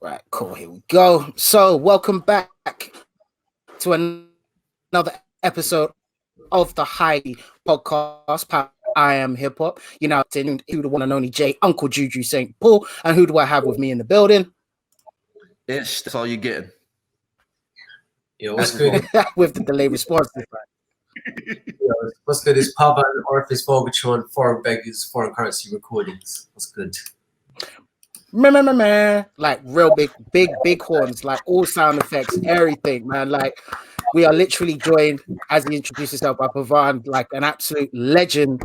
Right, cool. Here we go. So, welcome back to another episode of the High Podcast. I am Hip Hop. You know, who the one and only J, Uncle Juju St. Paul, and who do I have with me in the building? Ish, that's all you're getting. Yo, what's good? With the delay response. Yo, what's good? It's PAV4N, Orifice Foreign Foreign Beggars, Foreign Currency Recordings. What's good? Man, like real big horns, like all sound effects, everything, man. Like we are literally joined, as he introduced himself, by PAV4N, like an absolute legend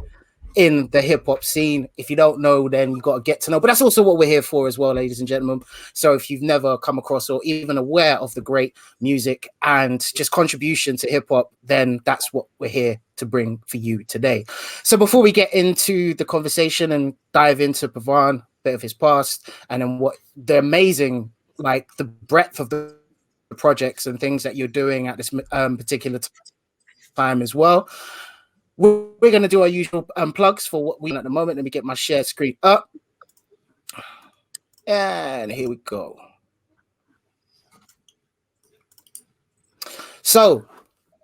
in the hip hop scene. If you don't know, then you got to get to know. But that's also what we're here for as well, ladies and gentlemen. So if you've never come across or even aware of the great music and just contribution to hip hop, then that's what we're here to bring for you today. So before we get into the conversation and dive into PAV4N, bit of his past, and then what the amazing, like the breadth of the projects and things that you're doing at this particular time as well. We're going to do our usual plugs for what we at the moment. Let me get my share screen up. And here we go. So,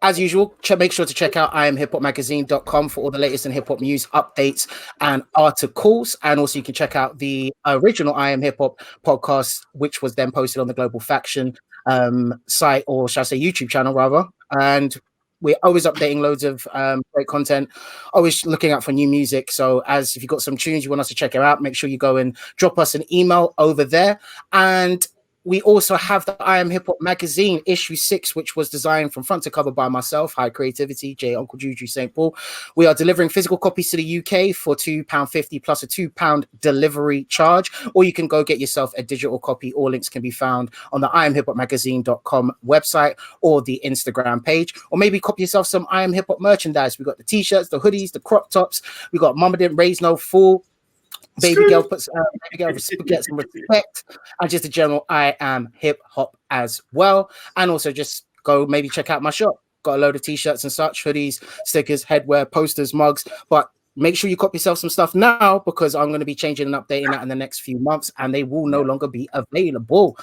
as usual, make sure to check out IAmHipHopMagazine.com for all the latest in hip-hop news, updates, and articles. And also you can check out the original I Am Hip Hop podcast, which was then posted on the Global Faction site, or shall I say YouTube channel, rather. And we're always updating loads of great content, always looking out for new music. So if you've got some tunes you want us to check it out, make sure you go and drop us an email over there. And we also have the I Am Hip Hop magazine, issue 6, which was designed from front to cover by myself, High Creativity, J, Uncle Juju St. Paul. We are delivering physical copies to the UK for £2.50 plus a £2 delivery charge, or you can go get yourself a digital copy. All links can be found on the IAmHipHopMagazine.com website or the Instagram page, or maybe copy yourself some I Am Hip Hop merchandise. We got the t-shirts, the hoodies, the crop tops. We got Mama Didn't Raise No Fool. Baby girl gets some respect, and just a general I Am Hip Hop as well. And also just go maybe check out my shop. Got a load of t-shirts and such, hoodies, stickers, headwear, posters, mugs. But make sure you copy yourself some stuff now, because I'm going to be changing and updating that in the next few months, and they will no longer be available.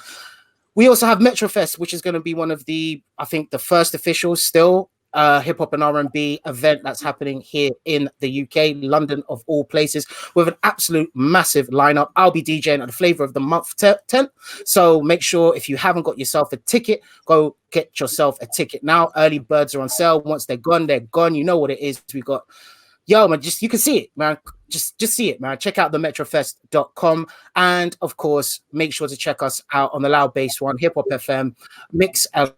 We also have Metrofest, which is going to be one of the, I think, the first official still hip hop and R&B event that's happening here in the UK, London of all places, with an absolute massive lineup. I'll be DJing at the Flavor of the Month tent. So make sure, if you haven't got yourself a ticket, go get yourself a ticket now. Early birds are on sale. Once they're gone, they're gone. You know what it is. We got, man, you can see it, man. Just see it, man. Check out the metrofest.com. And of course, make sure to check us out on the Loud Bass One, Hip Hop FM, Mix our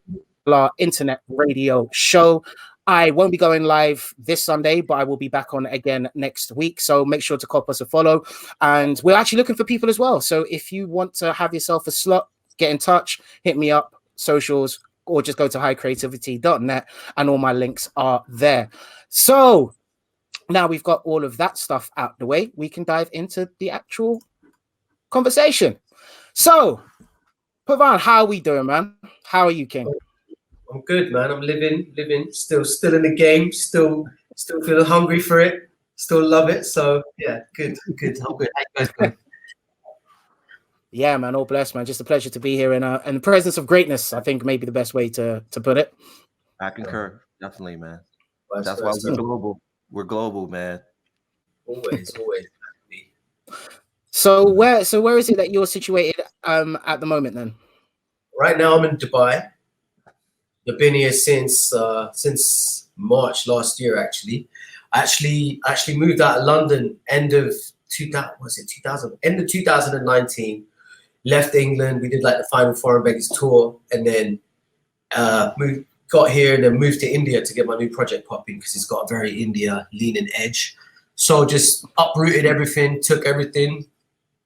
internet radio show. I won't be going live this Sunday, but I will be back on again next week. So make sure to cop us a follow. And we're actually looking for people as well. So if you want to have yourself a slot, get in touch, hit me up, socials, or just go to highcreativity.net and all my links are there. So now we've got all of that stuff out the way, we can dive into the actual conversation. So, PAV4N, how are we doing, man? How are you, King? I'm good, man. I'm living, still in the game, still feeling hungry for it, still love it. So yeah, good. I'm good. How you guys doing? Yeah, man, all blessed, man. Just a pleasure to be here in the presence of greatness, I think maybe the best way to put it. I concur, definitely, man. That's why we're global. We're global, man. Always. So where is it that you're situated at the moment then? Right now I'm in Dubai. I've been here since March last year. Actually moved out of London end of 2019. Left England. We did like the final Foreign Beggars tour, and then got here and then moved to India to get my new project popping, because it's got a very India leaning edge. So just uprooted everything, took everything,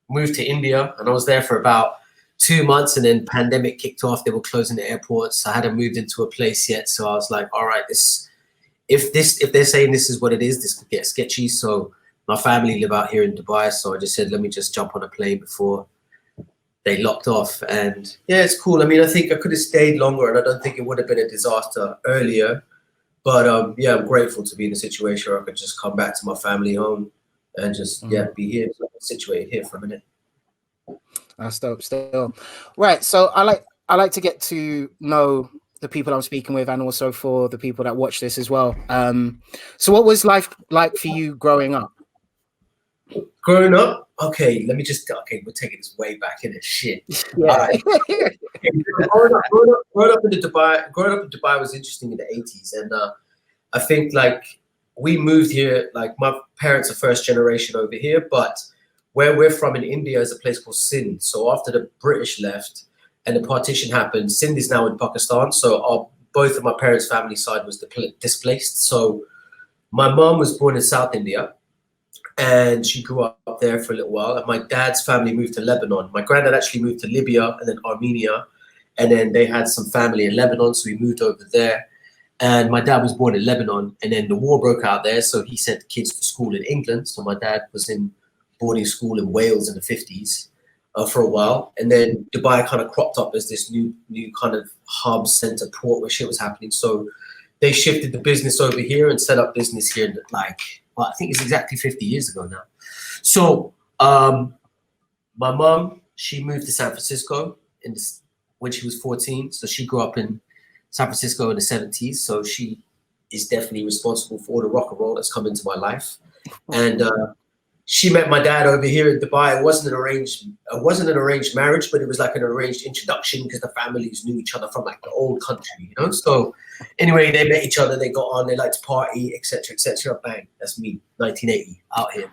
moved to India, and I was there for about 2 months, and then pandemic kicked off. They were closing the airports. I hadn't moved into a place yet, so I was like, all right, if they're saying this is what it is, this could get sketchy. So my family live out here in Dubai, so I just said, let me just jump on a plane before they locked off. And yeah, it's cool. I mean, I think I could have stayed longer, and I don't think it would have been a disaster earlier. But yeah, I'm grateful to be in a situation where I could just come back to my family home and just be here, situated here for a minute. That's dope. Still, right. So I like to get to know the people I'm speaking with, and also for the people that watch this as well. So what was life like for you growing up? Growing up, okay, we're taking this way back in it. Shit. Yeah. All right. Growing up in Dubai was interesting in the 80s, and I think like we moved here. Like my parents are first generation over here, but where we're from in India is a place called Sindh. So after the British left and the partition happened, Sindh is now in Pakistan. So both of my parents' family side was displaced. So my mom was born in South India, and she grew up there for a little while. And my dad's family moved to Lebanon. My granddad actually moved to Libya and then Armenia, and then they had some family in Lebanon, so we moved over there. And my dad was born in Lebanon, and then the war broke out there, so he sent kids to school in England. So my dad was in boarding school in Wales in the 50s for a while, and then Dubai kind of cropped up as this new kind of hub, center, port where shit was happening. So they shifted the business over here and set up business here, like, well, I think it's exactly 50 years ago now. So my mom, she moved to San Francisco when she was 14. So she grew up in San Francisco in the 70s. So she is definitely responsible for all the rock and roll that's come into my life. And she met my dad over here in Dubai. It wasn't an arranged marriage, but it was like an arranged introduction because the families knew each other from like the old country, you know? So anyway, they met each other, they got on, they liked to party, etc., etc. Bang, that's me, 1980, out here.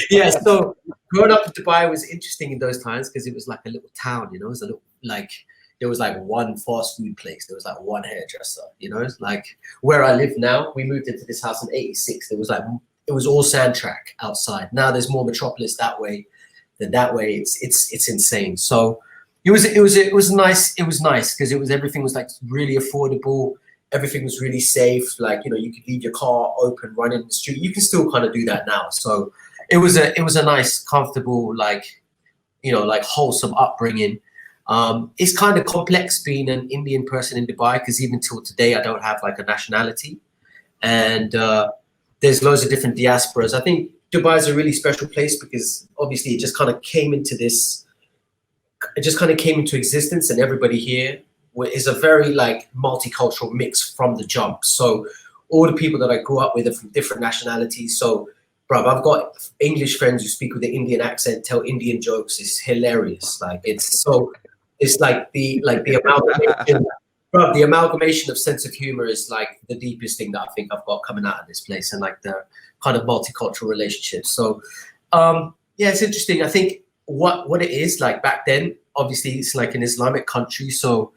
Yeah, so growing up in Dubai was interesting in those times because it was like a little town, you know? It was a little, like, there was like one fast food place, there was like one hairdresser, you know? It's like where I live now, we moved into this house in 86, there was like, it was all sand track outside. Now there's more Metropolis that way than that way. It's insane. So it was nice. It was nice because everything was like really affordable. Everything was really safe. Like, you know, you could leave your car open, run in the street. You can still kind of do that now. So it was a nice, comfortable, like, you know, like wholesome upbringing. It's kind of complex being an Indian person in Dubai because even till today I don't have like a nationality, and there's loads of different diasporas. I think Dubai is a really special place because obviously it just kind of came into existence, and everybody here is a very like multicultural mix from the jump. So all the people that I grew up with are from different nationalities. So, bruv, I've got English friends who speak with an Indian accent, tell Indian jokes. It's hilarious. Like it's like the amalgamation. Bro, the amalgamation of sense of humor is like the deepest thing that I think I've got coming out of this place, and like the kind of multicultural relationships. So, yeah, it's interesting. I think what it is like back then, obviously it's like an Islamic country. So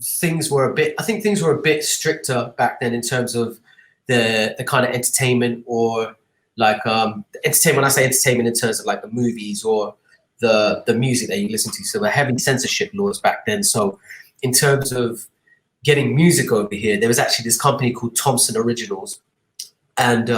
things were a bit stricter back then in terms of the kind of entertainment, or like entertainment. When I say entertainment in terms of like the movies or the music that you listen to. So the heavy censorship laws back then. So in terms of getting music over here, there was actually this company called Thompson Originals, and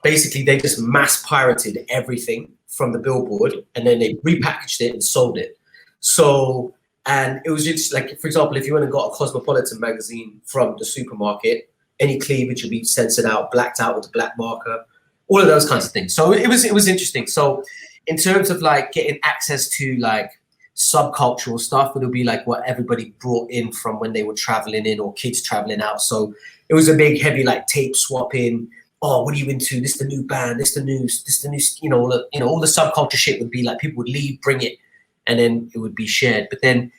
basically they just mass pirated everything from the Billboard, and then they repackaged it and sold it. So, and it was just like, for example, if you went and got a Cosmopolitan magazine from the supermarket, any cleavage would be censored out, blacked out with a black marker, all of those kinds of things. So it was interesting. So in terms of like getting access to like subcultural stuff, it'll be like what everybody brought in from when they were traveling in, or kids traveling out. So it was a big heavy like tape swapping. Oh, what are you into? This the new band, this the new, you know, all the subculture shit would be like, people would leave, bring it, and then it would be shared. But then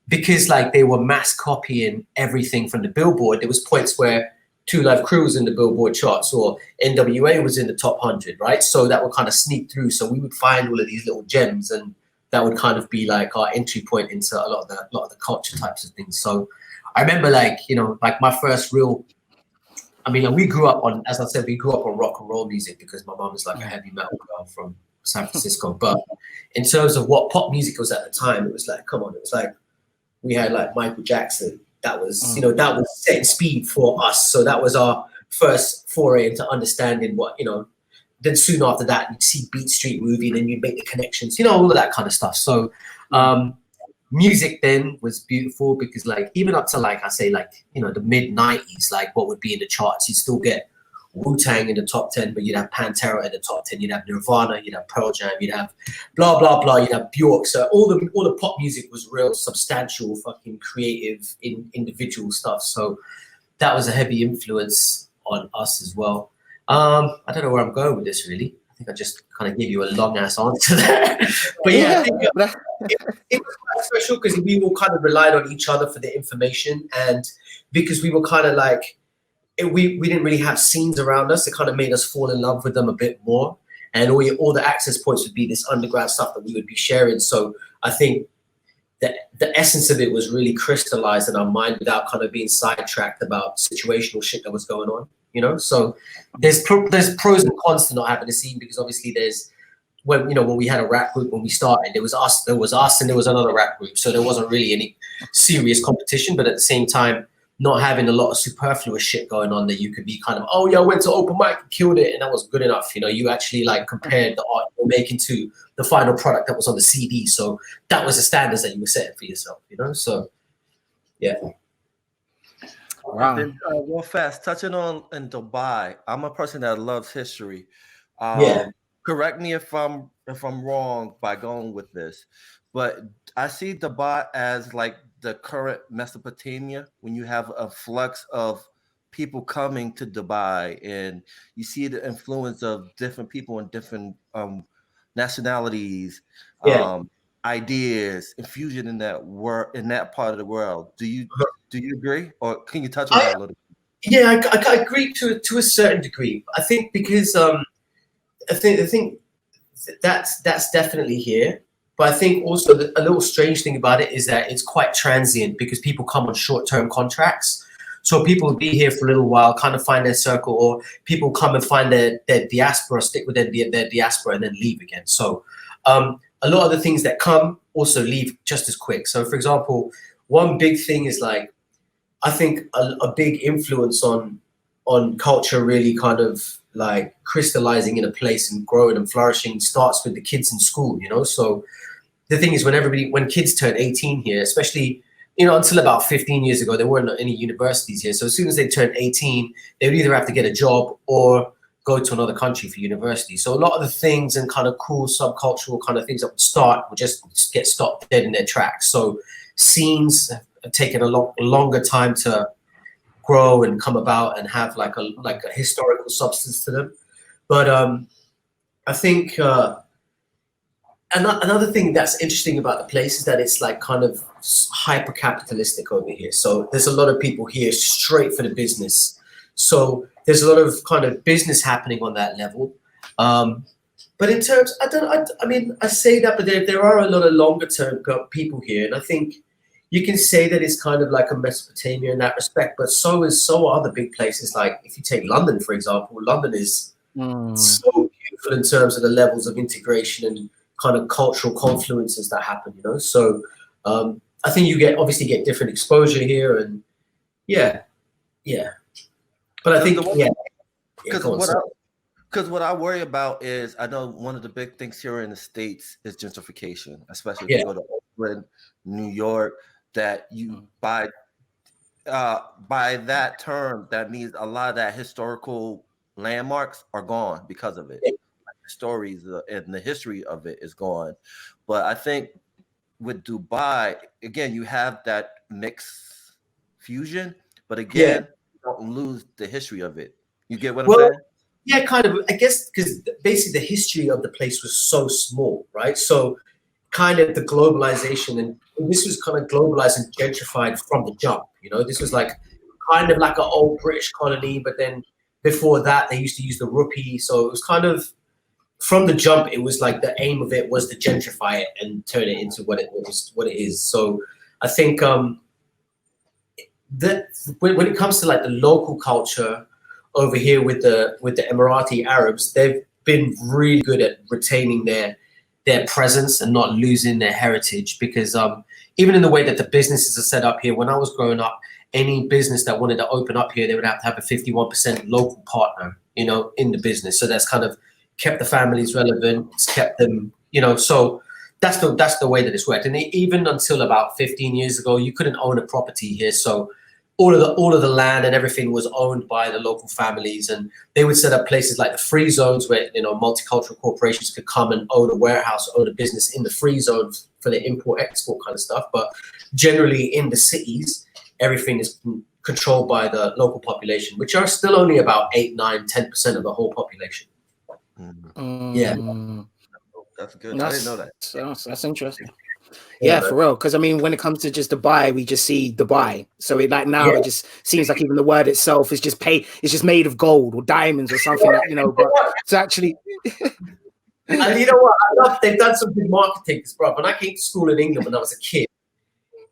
because like they were mass copying everything from the Billboard, there was points where Two Live Crew was in the Billboard charts, or NWA was in the top 100, right? So that would kind of sneak through. So we would find all of these little gems, and that would kind of be like our entry point into a lot of the culture types of things. So I remember like, you know, like my first real, I mean, like we grew up on, as I said, we grew up on rock and roll music because my mom is like a heavy metal girl from San Francisco. But in terms of what pop music was at the time, it was like, come on, it was like, we had like Michael Jackson. That was, you know, that was setting speed for us. So that was our first foray into understanding what, you know. Then soon after that, you'd see Beat Street movie, and then you'd make the connections, you know, all of that kind of stuff. So music then was beautiful because like even up to like, I say like, you know, the mid 90s, like what would be in the charts, you'd still get Wu-Tang in the top 10, but you'd have Pantera in the top 10. You'd have Nirvana, you'd have Pearl Jam, you'd have blah, blah, blah. You'd have Yorke. So all the pop music was real substantial, fucking creative, individual stuff. So that was a heavy influence on us as well. I don't know where I'm going with this, really. I think I just kind of gave you a long-ass answer there. But yeah, I think it was quite special because we all kind of relied on each other for the information. And because we were kind of like, we didn't really have scenes around us, it kind of made us fall in love with them a bit more. And all the access points would be this underground stuff that we would be sharing. So I think that the essence of it was really crystallized in our mind without kind of being sidetracked about situational shit that was going on, you know? So there's pros and cons to not having a scene, because obviously there's, when we had a rap group, when we started, there was us and there was another rap group. So there wasn't really any serious competition, but at the same time, not having a lot of superfluous shit going on that you could be kind of, oh yeah, I went to open mic and killed it and that was good enough. You know, you actually like compared the art you were making to the final product that was on the CD. So that was the standards that you were setting for yourself, you know? So yeah. Wow. Then, real fast, touching on in Dubai, I'm a person that loves history. Correct me if I'm wrong by going with this, but I see Dubai as like the current Mesopotamia, when you have a flux of people coming to Dubai and you see the influence of different people in different nationalities, ideas, infusion in that part of the world. Do you agree, or can you touch on that a little bit? Yeah, I agree to a certain degree. I think because I think that's definitely here. But I think also a little strange thing about it is that it's quite transient because people come on short-term contracts. So people will be here for a little while, kind of find their circle, or people come and find their diaspora, stick with their diaspora, and then leave again. So a lot of the things that come also leave just as quick. So for example, one big thing is like, I think a big influence on culture really kind of like crystallizing in a place and growing and flourishing starts with the kids in school, you know? So the thing is, when kids turn 18 here, especially, you know, until about 15 years ago, there weren't any universities here. So as soon as they turned 18, they would either have to get a job or go to another country for university. So a lot of the things and kind of cool subcultural kind of things that would start would just get stopped dead in their tracks. So scenes have taken a longer time to grow and come about and have like a historical substance to them. But I think another thing that's interesting about the place is that it's like kind of hyper capitalistic over here. So there's a lot of people here straight for the business. So there's a lot of kind of business happening on that level. But in terms, I say that, but there are a lot of longer term people here. And I think you can say that it's kind of like a Mesopotamia in that respect, but so are other big places. Like if you take London, for example, London is so beautiful in terms of the levels of integration and kind of cultural confluences that happen, you know? So I think you obviously get different exposure here, and yeah. But I think, because what I worry about is, I know one of the big things here in the States is gentrification, especially if you go to Oakland, New York, that you by that term, that means a lot of that historical landmarks are gone because of it. The stories and the history of it is gone. But I think with Dubai, again, you have that mixed fusion, but again, you don't lose the history of it. You get what I'm saying? Yeah, kind of. I guess because basically the history of the place was so small, right? So kind of the globalization, and this was kind of globalized and gentrified from the jump, you know? This was like kind of like an old British colony, but then before that, they used to use the rupee. So it was kind of, from the jump, it was like the aim of it was to gentrify it and turn it into what it is. So I think that when it comes to like the local culture over here with the Emirati Arabs, they've been really good at retaining their presence and not losing their heritage, because even in the way that the businesses are set up here, when I was growing up, any business that wanted to open up here, they would have to have a 51% local partner, you know, in the business. So that's kind of kept the families relevant. It's kept them, you know, so that's the way that it's worked. And even until about 15 years ago, you couldn't own a property here. So all of the land and everything was owned by the local families, and they would set up places like the free zones where, you know, multicultural corporations could come and own a warehouse, own a business in the free zone for the import export kind of stuff. But generally in the cities, everything is controlled by the local population, which are still only about 8, 9, 10% of the whole population. Yeah, that's good. I didn't know that. That's interesting. Yeah, for real. Because I mean, when it comes to just Dubai, we just see Dubai. So it like now it just seems like even the word itself is just it's just made of gold or diamonds or something, like, you know. But it's actually. And you know what? I love they've done some good marketing, bro. When I came to school in England when I was a kid,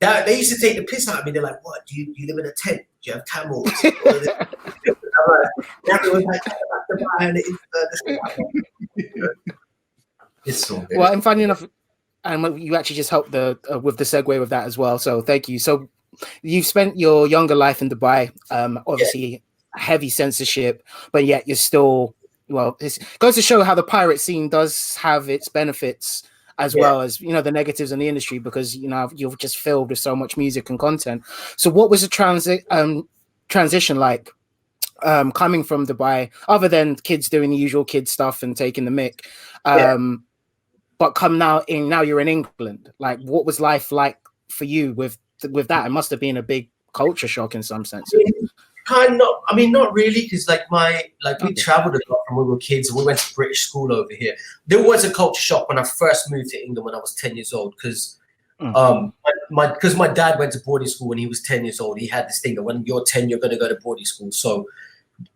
they used to take the piss out of me. They're like, "What? Do you live in a tent? Do you have camels?" It's so good. Well, and funny enough. And you actually just helped with the segue with that as well. So thank you. So you've spent your younger life in Dubai, obviously heavy censorship, but yet you're still, well, it goes to show how the pirate scene does have its benefits as well as, you know, the negatives in the industry, because, you know, you've just filled with so much music and content. So what was the transition like coming from Dubai, other than kids doing the usual kid stuff and taking the mic? But now you're in England. Like, what was life like for you with that? It must have been a big culture shock in some sense. Kind of. I mean, not really, because we traveled a lot when we were kids, and we went to British school over here. There was a culture shock when I first moved to England when I was 10 years old, because my dad went to boarding school when he was 10 years old. He had this thing that when you're 10, you're going to go to boarding school. So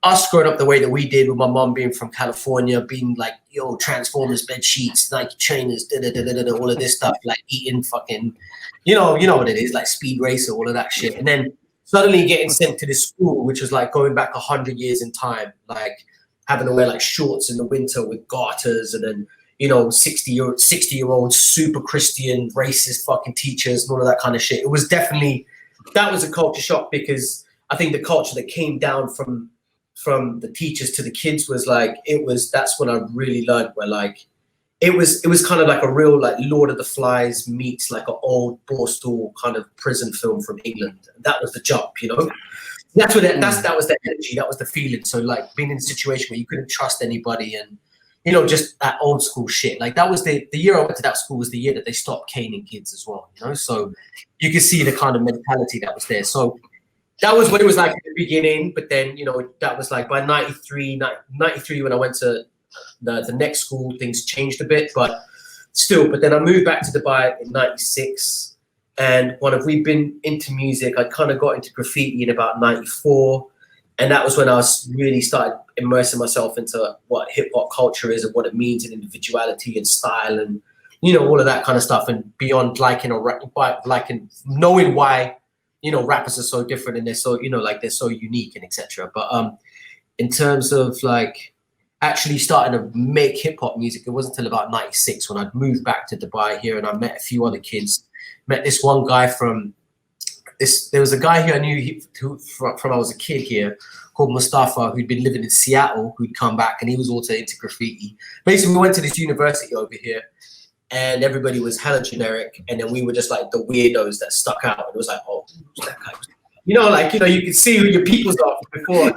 us growing up the way that we did, with my mom being from California, being like, yo, Transformers bed sheets, Nike trainers, all of this stuff, like eating fucking, you know what it is, like Speed Racer, all of that shit. And then suddenly getting sent to this school, which was like going back 100 years in time, like having to wear like shorts in the winter with garters, and then, you know, 60-year-old super Christian racist fucking teachers and all of that kind of shit. It was definitely, that was a culture shock, because I think the culture that came down from the teachers to the kids was like, that's when I really learned where like, it was kind of like a real like Lord of the Flies meets like an old Borstal kind of prison film from England. That was the jump, you know? That was the energy, that was the feeling. So like being in a situation where you couldn't trust anybody, and, you know, just that old school shit. Like that was the year I went to that school was the year that they stopped caning kids as well, you know? So you could see the kind of mentality that was there. So that was what it was like at the beginning, but then, you know, that was like by 93 when I went to the next school, things changed a bit, but still. But then I moved back to Dubai in 96, and we'd been into music. I kind of got into graffiti in about 94, and that was when I was really started immersing myself into what hip hop culture is and what it means in individuality and style, and, you know, all of that kind of stuff, and beyond liking knowing why, you know, rappers are so different and they're so, you know, like they're so unique and etc. But in terms of like actually starting to make hip hop music, it wasn't until about 96 when I'd moved back to Dubai here, and I met a few other kids. Met this one guy there was a guy here I knew from I was a kid here called Mustafa, who'd been living in Seattle, who'd come back, and he was also into graffiti. Basically, we went to this university over here, and everybody was hella generic, and then we were just like the weirdos that stuck out. And it was like, oh, who's that guy? You know, like, you know, you could see who your people's are before what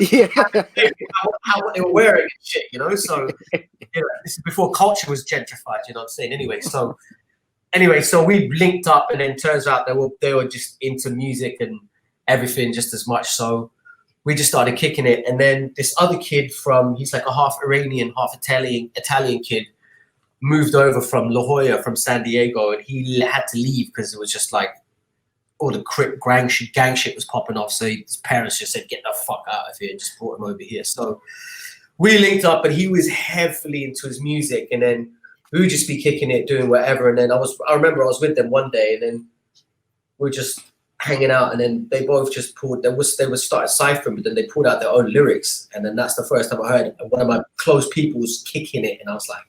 they were wearing and shit, you know? So, you know, this is before culture was gentrified, you know what I'm saying? Anyway, so we linked up, and then turns out they were just into music and everything just as much. So we just started kicking it. And then this other kid he's like a half Iranian, half Italian kid, moved over from La Jolla, from San Diego, and he had to leave because it was just like all the gang shit was popping off. So his parents just said, get the fuck out of here, and just brought him over here. So we linked up, and he was heavily into his music, and then we would just be kicking it, doing whatever. And then I remember I was with them one day, and then we were just hanging out, and then they both just they would start ciphering, but then they pulled out their own lyrics. And then that's the first time I heard it. And one of my close people was kicking it, and I was like,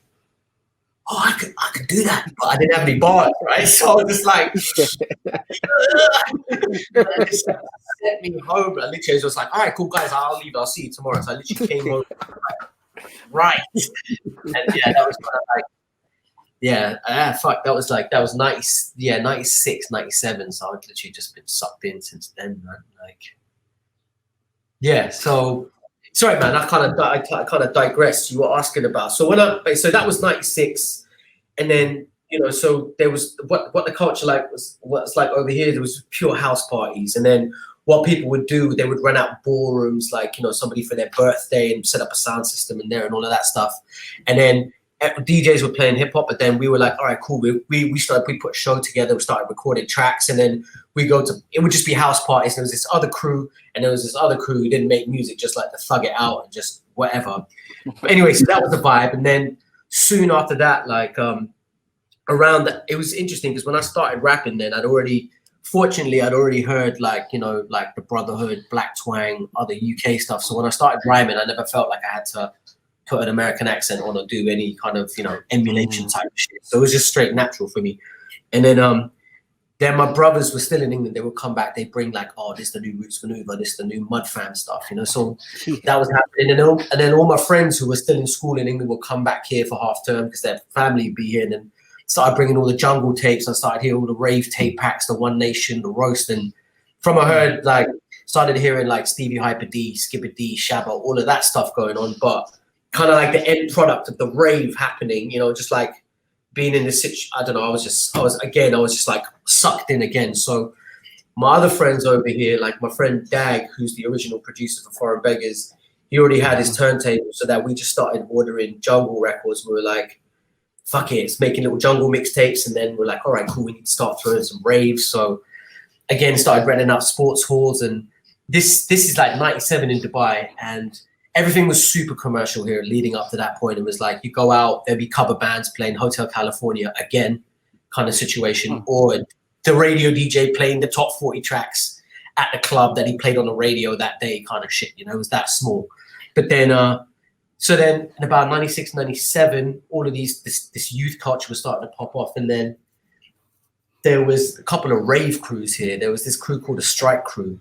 oh, I could do that, but I didn't have any bars, right? So I was just like, it just sent me home. I literally was just like, all right, cool, guys, I'll leave. I'll see you tomorrow. So I literally came home, right. And yeah, that was kind of like, that was 96, 97. So I've literally just been sucked in since then, man. Like, Yeah, so sorry, man. I kind of digressed. You were asking about. So so that was '96, and then so there was what the culture what's like over here. There was pure house parties, and then what people would do, they would rent out ballrooms, like somebody for their birthday, and set up a sound system in there and all of that stuff, and then DJs were playing hip hop. But then we were like, all right, cool. We put a show together. We started recording tracks, and then it would just be house parties. And there was this other crew, and there was this other crew who didn't make music, just like to thug it out and just whatever. But anyway, so that was the vibe. And then soon after that, like it was interesting because when I started rapping, then I'd already heard like the Brotherhood, Black Twang, other UK stuff. So when I started rhyming, I never felt like I had to put an American accent on or do any kind of emulation type of shit. So it was just straight natural for me. And then my brothers were still in England. They would come back. They'd bring like, oh, this is the new Roots Maneuver, this is the new Mud Fam stuff, So that was happening. And then all my friends who were still in school in England would come back here for half term because their family would be here. And then started bringing all the jungle tapes. I started hearing all the rave tape packs, the One Nation, the Roast. And from I heard, like, started hearing like Stevie Hyper D, Skipper D, Shabba, all of that stuff going on. But kind of like the end product of the rave happening, just like being in this situation. I don't know. I was just like sucked in again. So my other friends over here, like my friend Dag, who's the original producer for Foreign Beggars, he already had his turntable, so that we just started ordering jungle records. We were like, fuck it, it's making little jungle mixtapes. And then we're like, all right, cool, we need to start throwing some raves. So again, started renting out sports halls. And this is like 97 in Dubai. And everything was super commercial here leading up to that point. It was like, you go out, there'd be cover bands playing Hotel California again kind of situation, or the radio DJ playing the top 40 tracks at the club that he played on the radio that day kind of shit, it was that small. But then, so then in about 96, 97, all of this youth culture was starting to pop off. And then there was a couple of rave crews here. There was this crew called the Strike Crew,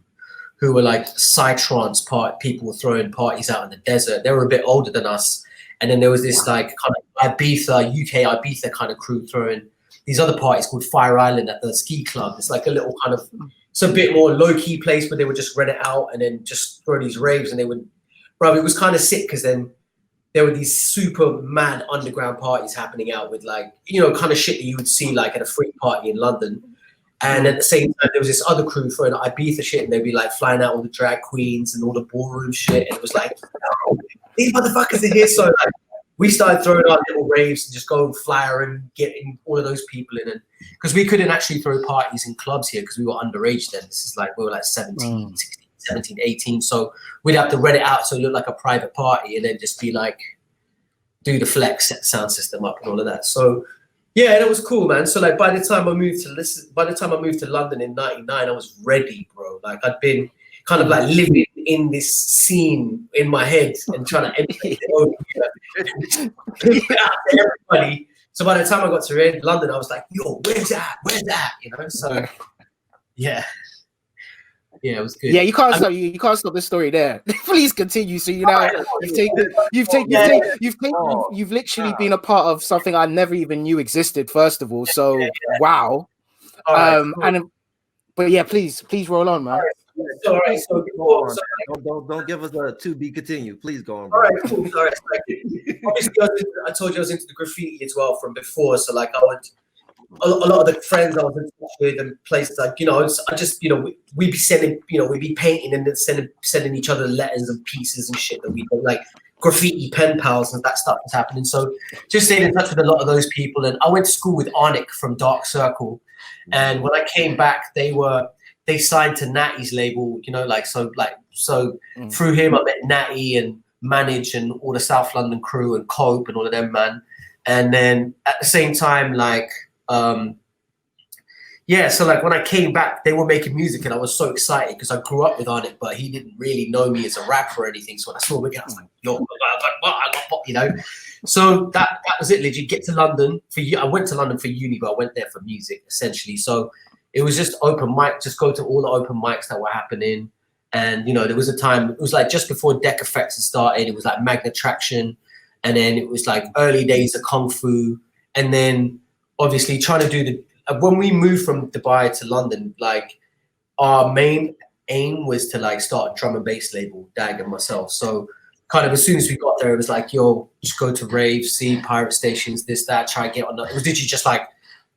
who were like psytrance people throwing parties out in the desert. They were a bit older than us. And then there was this like kind of UK Ibiza kind of crew throwing these other parties called Fire Island at the ski club. It's like a little kind of, it's a bit more low-key place where they would just rent it out and then just throw these raves. And it was kind of sick because then there were these super mad underground parties happening out with like, kind of shit that you would see like at a free party in London. And at the same time, there was this other crew throwing Ibiza shit, and they'd be like flying out all the drag queens and all the ballroom shit. And it was like, oh, these motherfuckers are here. So like, we started throwing our little raves and just going flyer and getting all of those people in. And because we couldn't actually throw parties in clubs here because we were underage then. This is like, we were like 17, 16, 17, 18. So we'd have to rent it out so it looked like a private party and then just be like, do the flex, set the sound system up and all of that. So yeah, that was cool, man. So like by the time I moved to London in '99, I was ready, bro. Like I'd been kind of like living in this scene in my head and trying to emulate it out to everybody. So by the time I got to London, I was like, yo, where's that? So yeah. Yeah, it was good. Yeah, you can't stop the story there. Please continue. So you've literally been a part of something I never even knew existed. First of all, so wow. But yeah, please roll on, man. All right. So don't give us a to be continued. Please go on. Bro. All right, cool. All right. Obviously, I told you I was into the graffiti as well from before. So like a lot of the friends I was in touch with and places like, I just, we'd be sending, we'd be painting and then sending each other letters and pieces and shit that we like graffiti pen pals and that stuff was happening. So just staying in touch with a lot of those people. And I went to school with Arnick from Dark Circle. And when I came back, they signed to Natty's label, through him I met Natty and Manage and all the South London crew and Cope and all of them, man. And then at the same time, so like when I came back, they were making music and I was so excited because I grew up with Arnick, but he didn't really know me as a rapper or anything. So when I saw him again, I was like, yo, I got pop, So that was it, legit. Get to London I went to London for uni, but I went there for music essentially. So it was just open mic, just go to all the open mics that were happening. And, there was a time, it was like just before Deck Effects had started, it was like Magna Traction. And then it was like early days of Kung Fu. And then obviously trying to do when we moved from Dubai to London, like our main aim was to like start a drum and bass label, Dag and myself. So kind of as soon as we got there, it was like, yo, just go to raves, see pirate stations, this, that, try and get on. It was literally just like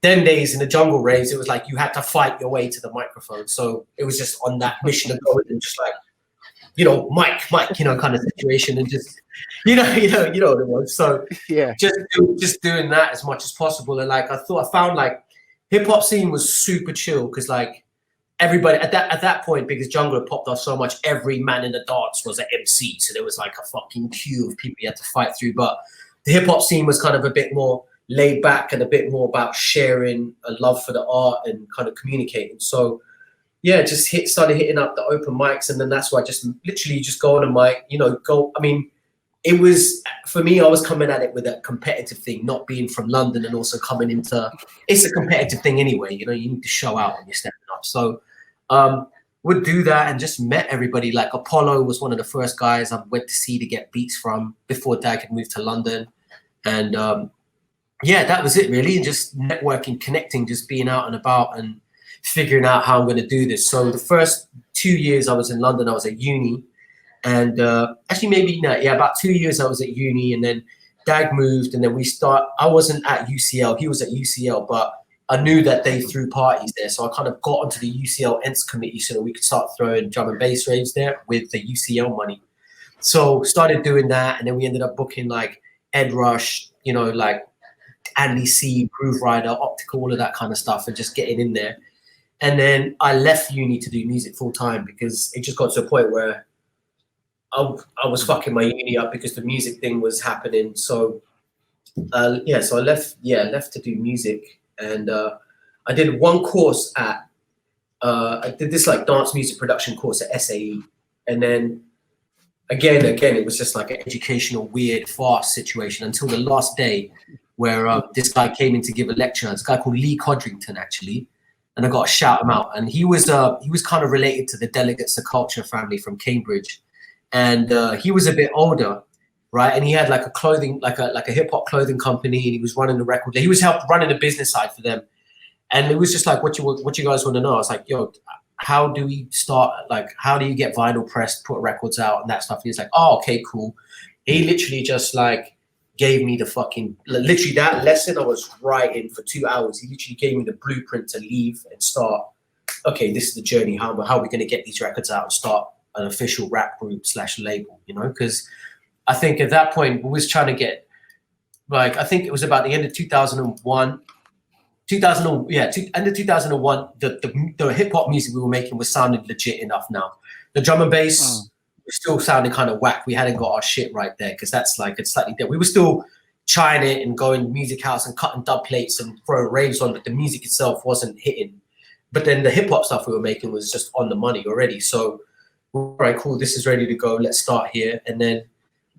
them days in the jungle raves. It was like you had to fight your way to the microphone. So it was just on that mission of going and just like, you know, Mike, you know, kind of situation, and just, you know what it was. So yeah, just doing that as much as possible. And like I found like hip hop scene was super chill because like everybody at that point, because jungle had popped off so much, every man in the dance was an MC. So there was like a fucking queue of people you had to fight through. But the hip hop scene was kind of a bit more laid back and a bit more about sharing a love for the art and kind of communicating. So yeah, just started hitting up the open mics, and then that's why I just literally just go on a mic, you know, I mean, it was, for me, I was coming at it with a competitive thing, not being from London, and also coming into, it's a competitive thing anyway, you know, you need to show out when you're stepping up. So would do that and just met everybody. Like Apollo was one of the first guys I went to see to get beats from before Dag had moved to London. And yeah, that was it really. And just networking, connecting, just being out and about and figuring out how I'm going to do this. So the first 2 years I was in London, I was at uni, and actually maybe about 2 years I was at uni, and then Dag moved, and then I wasn't at UCL, he was at UCL, but I knew that they threw parties there, so I kind of got onto the UCL Ents committee so that we could start throwing drum and bass raves there with the UCL money. So started doing that, and then we ended up booking like Ed Rush, you know, like Andy C, Groove Rider, Optical, all of that kind of stuff, and just getting in there. And then I left uni to do music full time because it just got to a point where I was fucking my uni up because the music thing was happening. So so I left to do music, and I did one course at I did this like dance music production course at SAE, and then again it was just like an educational weird fast situation until the last day where this guy came in to give a lecture. This guy called Lee Codrington actually. And I got to shout him out. And he was kind of related to the Delegates of Culture family from Cambridge, and he was a bit older, right? And he had like a clothing, like a hip hop clothing company, and he was running the record. He was running the business side for them, and it was just like, what you guys want to know? I was like, yo, how do we start? Like, how do you get vinyl pressed, put records out, and that stuff? And he's like, oh, okay, cool. He literally just like gave me the fucking, literally that lesson I was writing for 2 hours. He literally gave me the blueprint to leave and start, okay, this is the journey. How are we going to get these records out and start an official rap group / label, you know? Because I think at that point we was trying to get, like, I think it was about the end of 2001, end of 2001, the hip hop music we were making was sounding legit enough now. The drum and bass, still sounding kind of whack. We hadn't got our shit right there because that's like, it's slightly different. We were still trying it and going music house and cutting dub plates and throwing raves on, but the music itself wasn't hitting. But then the hip hop stuff we were making was just on the money already. So, all right, cool, this is ready to go. Let's start here. And then,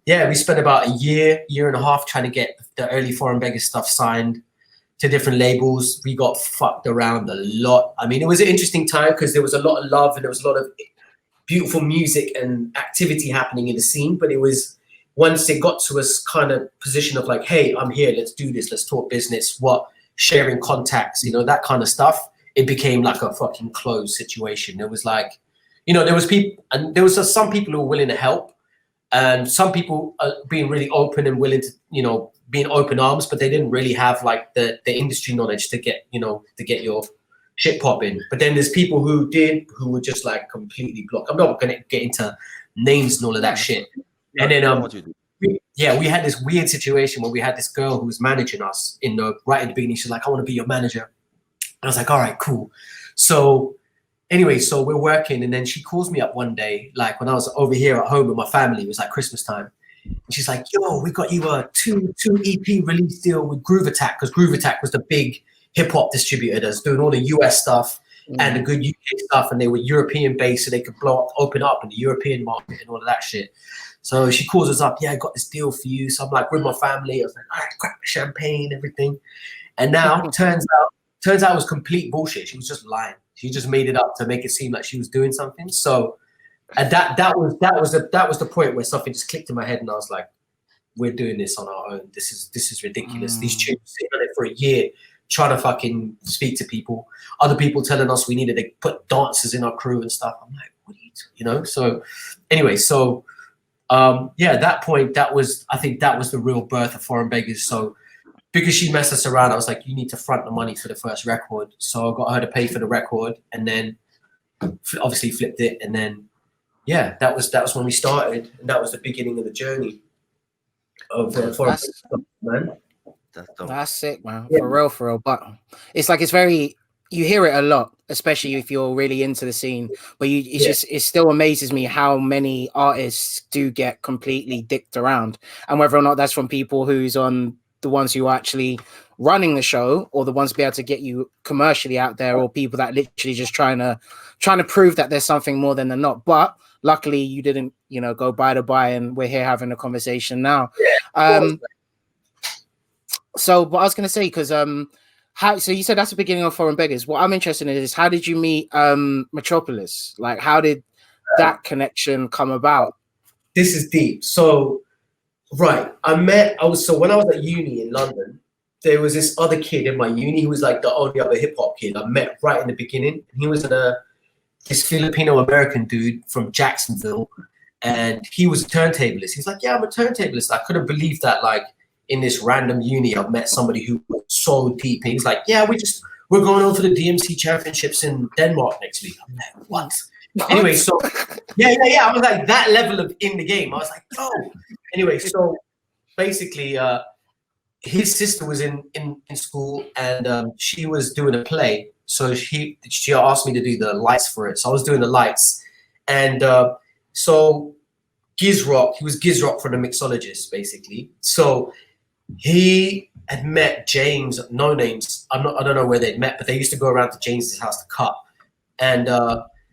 yeah, we spent about a year and a half trying to get the early Foreign Beggars stuff signed to different labels. We got fucked around a lot. I mean, it was an interesting time because there was a lot of love and there was a lot of beautiful music and activity happening in the scene, but it was, once it got to us kind of position of like, hey, I'm here, let's do this, let's talk business, sharing contacts, you know, that kind of stuff, it became like a fucking closed situation. It was like, you know, there was people, and there was some people who were willing to help, and some people being really open and willing to, you know, being open arms, but they didn't really have like the industry knowledge to get, you know, to get your shit popping. But then there's people who were just like completely blocked. I'm not gonna get into names and all of that shit. And then we had this weird situation where we had this girl who was managing us right in the beginning. She's like, I want to be your manager. I was like, all right, cool. So anyway, so we're working, and then she calls me up one day, like when I was over here at home with my family. It was like Christmas time. And she's like, yo, we got you a two EP release deal with Groove Attack, because Groove Attack was the big hip hop distributor that's doing all the US stuff and the good UK stuff, and they were European based, so they could open up in the European market and all of that shit. So she calls us up, yeah, I got this deal for you. So I'm like with my family, I was like, all right, crack the champagne, everything. And now turns out it was complete bullshit. She was just lying. She just made it up to make it seem like she was doing something. So, and that was the point where something just clicked in my head, and I was like, we're doing this on our own. This is ridiculous. These tunes sitting on it for a year, trying to fucking speak to people. Other people telling us we needed to put dancers in our crew and stuff. I'm like, what are you know? So anyway, so at that point, I think that was the real birth of Foreign Beggars. So because she messed us around, I was like, you need to front the money for the first record. So I got her to pay for the record, and then obviously flipped it, and then that was when we started, and that was the beginning of the journey of Foreign Beggars, man. That's sick, man. Yeah. For real. But it's like, it's very, you hear it a lot, especially if you're really into the scene. But it still amazes me how many artists do get completely dicked around, and whether or not that's from people who's on the ones who are actually running the show, or the ones to be able to get you commercially out there, or people that literally just trying to prove that there's something more than they're not. But luckily you didn't, go by the by, and we're here having a conversation now. So what I was going to say, because so you said that's the beginning of Foreign Beggars. What I'm interested in is, how did you meet Metropolis? Like, how did that connection come about? This is deep. So, right, when I was at uni in London, there was this other kid in my uni who was like the only other hip hop kid I met right in the beginning. He was this Filipino American dude from Jacksonville, and he was a turntablist. He's like, yeah, I'm a turntablist. I couldn't believe that, like, in this random uni, I've met somebody who was so deep. He's like, yeah, we're going over the DMC championships in Denmark next week. I'm like, what? Anyway, so yeah. I was like that level of in the game. I was like, yo. Anyway, so basically, his sister was in school, and she was doing a play. So she asked me to do the lights for it. So I was doing the lights, and so Gizrock, he was Gizrock for the mixologist, basically. So he had met James, no names. I don't know where they'd met, but they used to go around to James's house to cut. And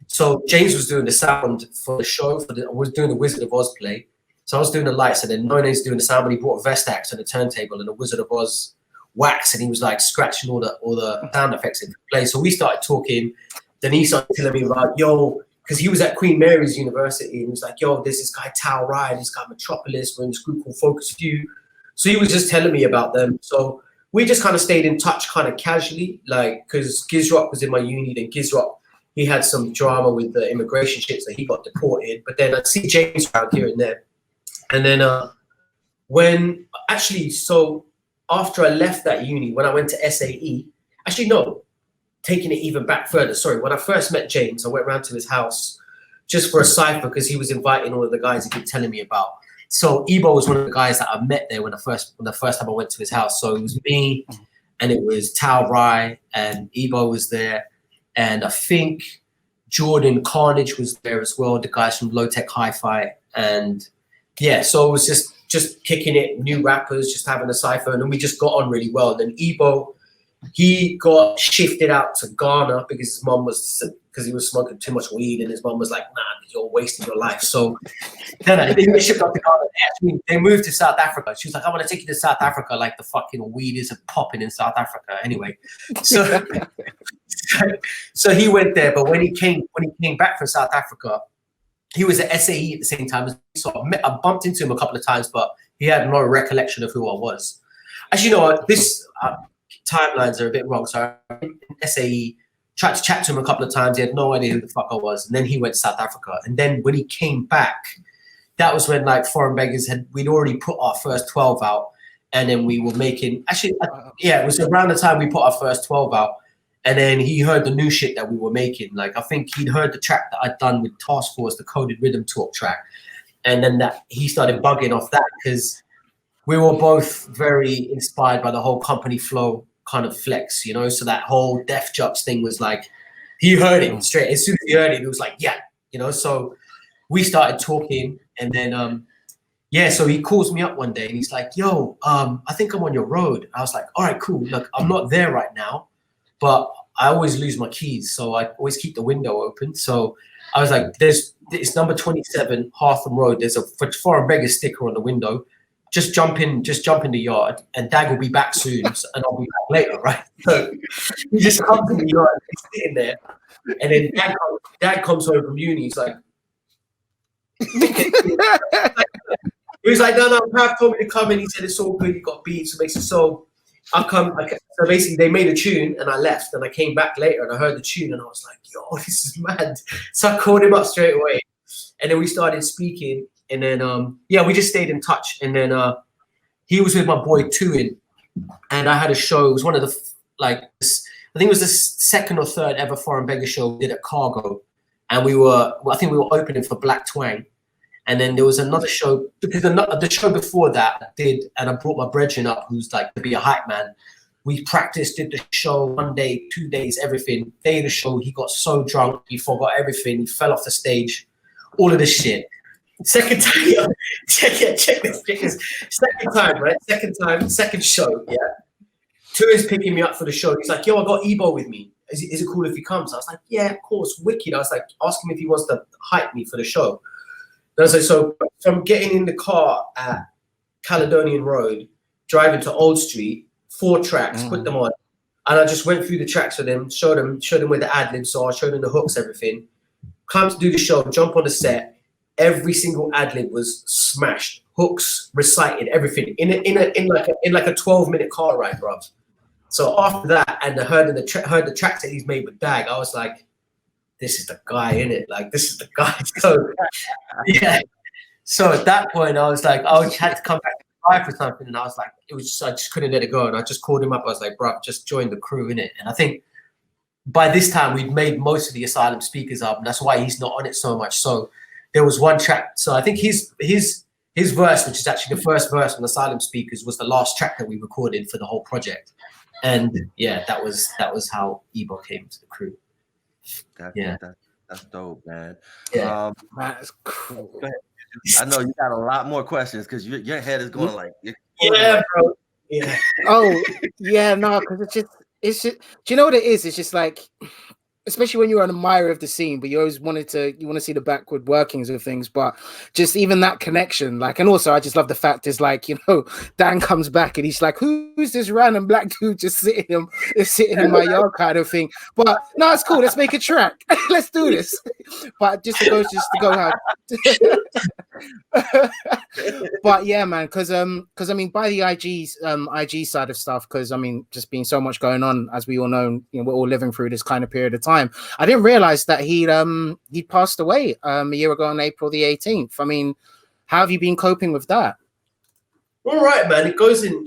so James was doing the sound for the show. Was doing the Wizard of Oz play. So I was doing the lights, and then No Name's doing the sound, but he brought a Vestax and a turntable and a Wizard of Oz wax, and he was like scratching all the sound effects in play. So we started talking. Then he started telling me about, because he was at Queen Mary's University, and he was like, there's this guy Tao Rai, this guy Metropolis, we're in this group called Focus Few. So he was just telling me about them. So we just kind of stayed in touch kind of casually, like, because Gizrock was in my uni. Then Gizrock, he had some drama with the immigration shit, so he got deported. But then I'd see James around here and there. And then so after I left that uni, when I went to SAE, taking it even back further. Sorry, when I first met James, I went around to his house just for a cypher, because he was inviting all of the guys he kept telling me about. So Ebow was one of the guys that I met there when the first time I went to his house. So it was me, and it was Tao Rai, and Ebow was there, and I think Jordan Carnage was there as well, the guys from Low Tech Hi-Fi, and so it was just kicking it, new rappers, just having a cypher, and then we just got on really well. And then Ebow, he got shifted out to Ghana because his mom because he was smoking too much weed, and his mom was like, nah, you're wasting your life. So then they shipped out to Ghana. Actually, they moved to South Africa. She was like, I want to take you to South Africa, like the fucking weed isn't popping in South Africa. Anyway, so he went there. But when he came back from South Africa, he was at SAE at the same time as me. So I bumped into him a couple of times, but he had no recollection of who I was. As you know, this timelines are a bit wrong. So I in SAE, tried to chat to him a couple of times. He had no idea who the fuck I was. And then he went to South Africa. And then when he came back, that was when, like, Foreign Beggars we'd already put our first 12 out. And then we were making, it was around the time we put our first 12 out. And then he heard the new shit that we were making. Like, I think he'd heard the track that I'd done with Task Force, the Coded Rhythm Talk track. And then he started bugging off that, because we were both very inspired by the whole company flow kind of flex, so that whole Def Jux thing was like, he heard it straight. As soon as he heard it, he was like, so we started talking, and then, so he calls me up one day, and he's like, yo, I think I'm on your road. I was like, all right, cool. Look, I'm not there right now, but I always lose my keys, so I always keep the window open. So I was like, it's number 27, Hartham Road. There's a Foreign Beggars sticker on the window. Just jump in the yard, and Dag will be back soon, and I'll be back later, right? So he just comes in the yard, and he's sitting there, and then Dad comes home from uni. He's like, he was like, no, Pav told me to come in. He said it's all good. You got beats, makes it so. So basically they made a tune and I left and I came back later and I heard the tune and I was like, yo, this is mad. So I called him up straight away and then we started speaking and then, we just stayed in touch. And then he was with my boy Tuin and I had a show. It was one of the, I think it was the second or third ever Foreign Beggars show we did at Cargo. And I think we were opening for Black Twang. And then there was another show, because the show before that I brought my brethren up, who's like to be a hype man. We practiced, did the show 1 day, 2 days, everything. Day of the show, he got so drunk, he forgot everything, he fell off the stage, all of this shit. Second time, check this. Second time, right? Second show, yeah. Two is picking me up for the show. He's like, yo, I got Ebow with me. Is it cool if he comes? I was like, yeah, of course, wicked. I was like, ask him if he wants to hype me for the show. And I was like, so from getting in the car at Caledonian Road, driving to Old Street, 4 tracks, put them on. And I just went through the tracks with him, showed them where the ad-libs are, showed them the hooks, everything. Come to do the show, jump on the set. Every single ad-lib was smashed. Hooks, recited, everything. In like a 12-minute car ride, bruv. So after that, and I heard the tracks that he's made with Dag, I was like, this is the guy, innit? Like, this is the guy. So, yeah. So at that point, I was like, I had to come back to try for something. And I was like, I just couldn't let it go. And I just called him up. I was like, bro, just join the crew, innit? And I think by this time, we'd made most of the Asylum Speakers album. That's why he's not on it so much. So there was one track. So I think his verse, which is actually the first verse on Asylum Speakers, was the last track that we recorded for the whole project. And yeah, that was how Ebow came to the crew. That's dope, man. Yeah, that's cool. I know you got a lot more questions because your head is going like, yeah, bro. Yeah. Oh, yeah, no, because it's just. Do you know what it is? It's just like, especially when you're an admirer of the scene, but you always want to see the backward workings of things. But just even that connection, like, and also I just love the fact is like, you know, Dan comes back and he's like, who's this random black dude just sitting in my yard kind of thing. But no, it's cool. Let's make a track. Let's do this. But just to go out. But yeah, man, because I mean, by the IG side of stuff, because I mean, just being so much going on, as we all know, you know, we're all living through this kind of period of time. I didn't realize that he'd passed away a year ago on April the 18th. I mean, how have you been coping with that? All right, man. It goes in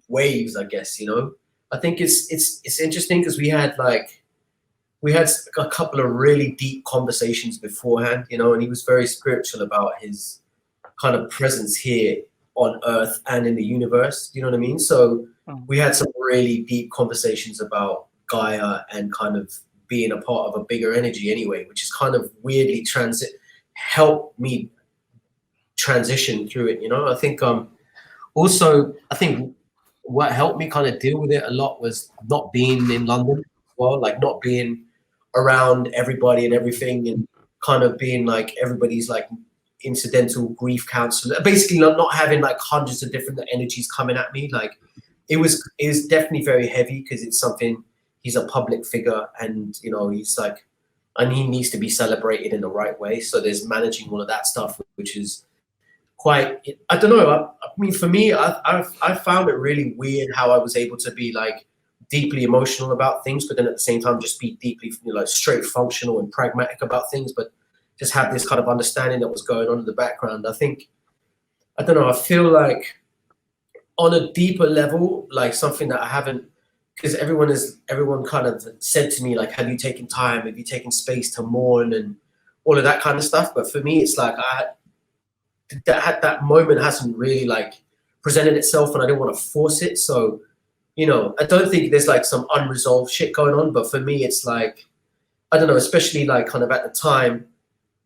waves, I guess. You know, I think it's interesting because we had a couple of really deep conversations beforehand, you know, and he was very spiritual about his kind of presence here on Earth and in the universe. You know what I mean? So we had some really deep conversations about Gaia and kind of being a part of a bigger energy anyway, which is kind of weirdly helped me transition through it. You know, I think also I think what helped me kind of deal with it a lot was not being in London as well, like not being around everybody and everything, and kind of being like everybody's like incidental grief counselor, basically not having like hundreds of different energies coming at me. Like it was definitely very heavy because it's something, he's a public figure and, you know, he's like, and he needs to be celebrated in the right way. So there's managing all of that stuff, which is quite, I don't know. I mean, for me, I found it really weird how I was able to be like deeply emotional about things, but then at the same time just be deeply, you know, straight functional and pragmatic about things, but just have this kind of understanding that was going on in the background. I think, I don't know, I feel like on a deeper level, like something that I haven't, because everyone kind of said to me, like, have you taken time? Have you taken space to mourn and all of that kind of stuff? But for me, it's like that moment hasn't really like presented itself and I didn't want to force it. So, you know, I don't think there's like some unresolved shit going on, but for me, it's like, I don't know, especially like kind of at the time,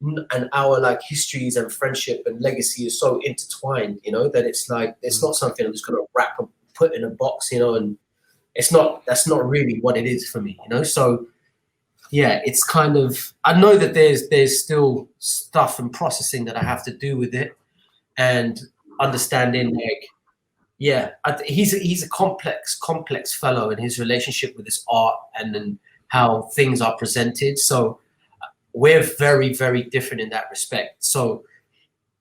and our like histories and friendship and legacy is so intertwined, you know, that it's like, it's not something I'm just going to wrap and put in a box, you know, and that's not really what it is for me, you know? So yeah, it's kind of, I know that there's still stuff and processing that I have to do with it and understanding like, yeah, he's a complex fellow in his relationship with his art and then how things are presented. So we're very, very different in that respect. So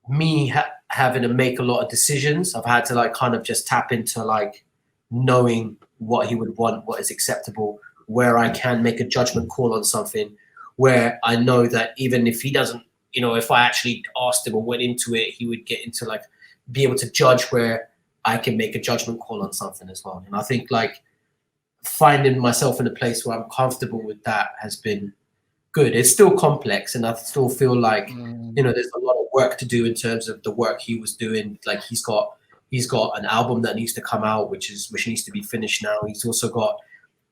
me having to make a lot of decisions. I've had to like kind of just tap into like knowing what he would want, what is acceptable, where I can make a judgment call on something, where I know that even if he doesn't, you know, if I actually asked him or went into it, he would get into like, be able to judge where I can make a judgment call on something as well. And I think like finding myself in a place where I'm comfortable with that has been good. It's still complex, and I still feel like, you know, there's a lot of work to do in terms of the work he was doing. Like he's got an album that needs to come out, which needs to be finished now. He's also got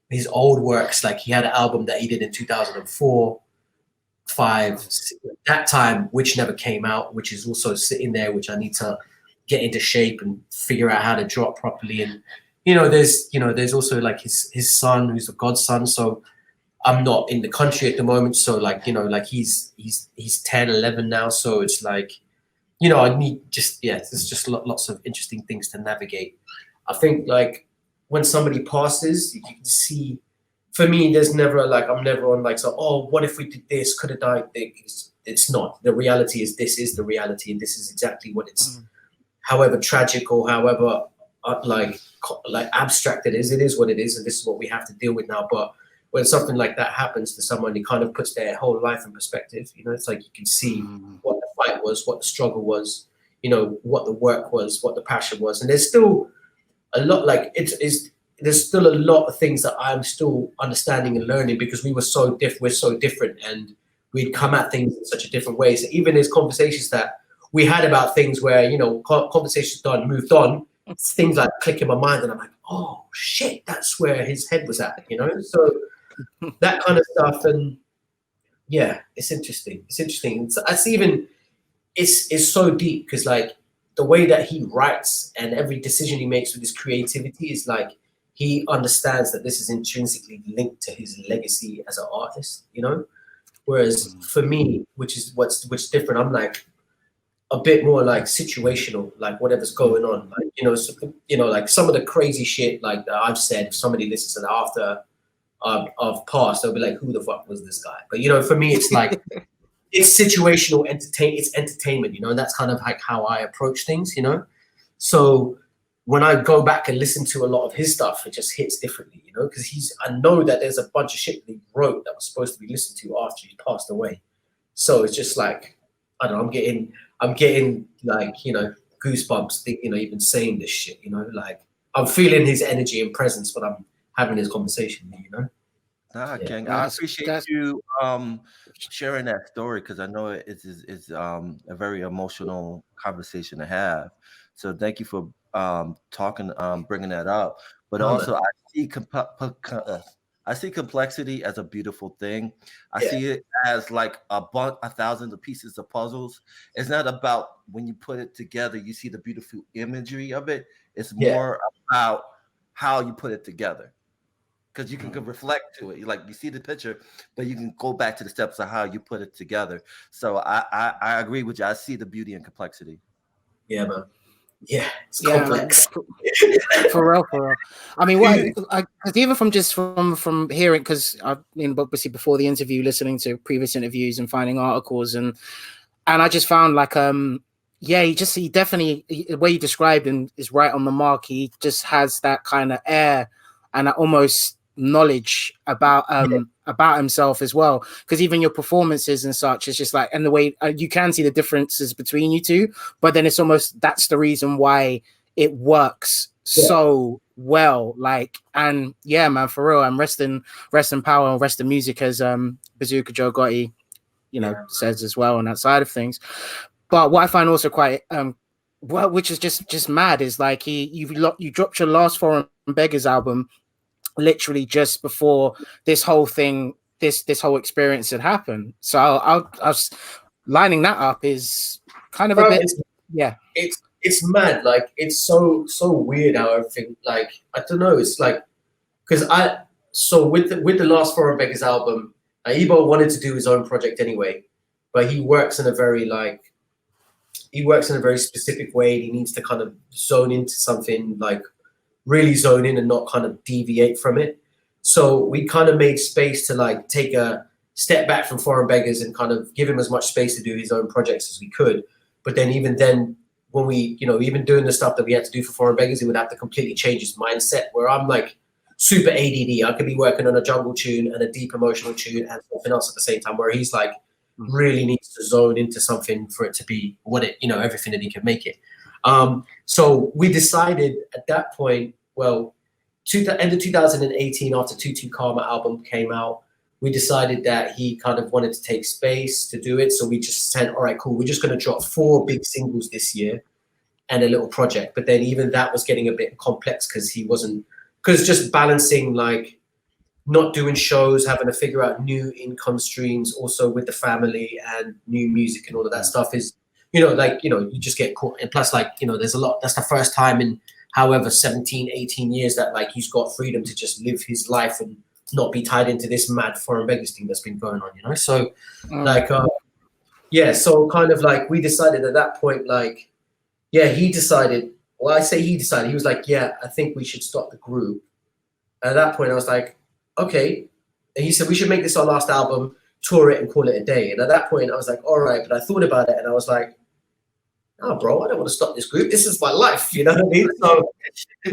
his old works. Like he had an album that he did in 2004, 5, that time, which never came out, which is also sitting there, which I need to get into shape and figure out how to drop properly. And there's also like his son, who's a godson. So I'm not in the country at the moment. So like, you know, like he's 10, 11 now. So it's like, you know, I need there's just lots of interesting things to navigate. I think like when somebody passes, you can see, for me, there's never like, I'm never on like, so, oh, what if we did this? Could have died? It's not. The reality is this is the reality, and this is exactly what it's, however tragic or however like abstract it is what it is, and this is what we have to deal with now. But when something like that happens to someone, it kind of puts their whole life in perspective. You know, it's like you can see what the fight was, what the struggle was, you know, what the work was, what the passion was. And there's still a lot, like there's still a lot of things that I'm still understanding and learning, because we're so different, and we'd come at things in such a different way. So even there's conversations that we had about things where, you know, conversations done, moved on, things like click in my mind, and I'm like, oh shit, that's where his head was at, you know? So that kind of stuff. And yeah, it's interesting. It's so deep, because like the way that he writes and every decision he makes with his creativity is like, he understands that this is intrinsically linked to his legacy as an artist, you know? Whereas for me, which is different, I'm like a bit more like situational, like whatever's going on, like, you know, so, you know, like some of the crazy shit like that I've said, if somebody listens and after I've passed, they'll be like, who the fuck was this guy? But, you know, for me, it's like, it's situational it's entertainment, you know, and that's kind of like how I approach things, you know? So when I go back and listen to a lot of his stuff, it just hits differently, you know, because I know that there's a bunch of shit that he wrote that was supposed to be listened to after he passed away. So it's just like, I don't know, I'm getting like, you know, goosebumps, you know, even saying this shit, you know, like I'm feeling his energy and presence when I'm having this conversation, you know? King, I appreciate you sharing that story, because I know it's a very emotional conversation to have. So thank you for talking, bringing that up. But also, I see complexity as a beautiful thing. I see it as like a thousand of pieces of puzzles. It's not about when you put it together, you see the beautiful imagery of it. It's more about how you put it together. Because you can reflect to it. Like you see the picture, but you can go back to the steps of how you put it together. So I agree with you. I see the beauty and complexity. Yeah, man. Yeah, it's complex. For real. I mean, because even from hearing, because I've been obviously before the interview listening to previous interviews and finding articles, and I just found like he definitely, the way you described him is right on the mark. He just has that kind of air and that almost knowledge about himself as well, because even your performances and such is just like, and the way you can see the differences between you two, but then it's almost, that's the reason why it works so well. Like, and yeah, man, for real, and rest in power and rest in music, as Bazooka Joe Gotti, you know, says as well on that side of things. But what I find also quite which is just mad, is like you dropped your last Foreign Beggars album literally just before this whole thing, this whole experience had happened. So I was lining that up is kind of a bit, it's mad. Like it's so weird how everything, like, I don't know, it's like, because with the last Foreign Beggars album, Ebow wanted to do his own project anyway, but he works in a very specific way. He needs to kind of zone into something, like really zone in and not kind of deviate from it. So we kind of made space to like take a step back from Foreign Beggars and kind of give him as much space to do his own projects as we could. But then even then, when we, you know, even doing the stuff that we had to do for Foreign Beggars, he would have to completely change his mindset, where I'm like super ADD. I could be working on a jungle tune and a deep emotional tune and something else at the same time, where he's like really needs to zone into something for it to be what it, you know, everything that he can make it. So we decided at that point, well, end of 2018, after Tutu Karma album came out, we decided that he kind of wanted to take space to do it. So we just said, all right, cool. We're just going to drop 4 big singles this year and a little project. But then even that was getting a bit complex because just balancing, like not doing shows, having to figure out new income streams also with the family and new music and all of that stuff is, you know, like, you know, you just get caught. And plus, like, you know, there's a lot, that's the first time in however 17, 18 years that like he's got freedom to just live his life and not be tied into this mad Foreign Beggars thing that's been going on, you know? So like, yeah, so kind of like we decided at that point, like, yeah, he decided, well, I say he decided, he was like, yeah, I think we should start the group. And at that point I was like, okay. And he said, we should make this our last album, tour it and call it a day. And at that point I was like, all right, but I thought about it and I was like, no, bro, I don't want to stop this group. This is my life, you know what I mean? So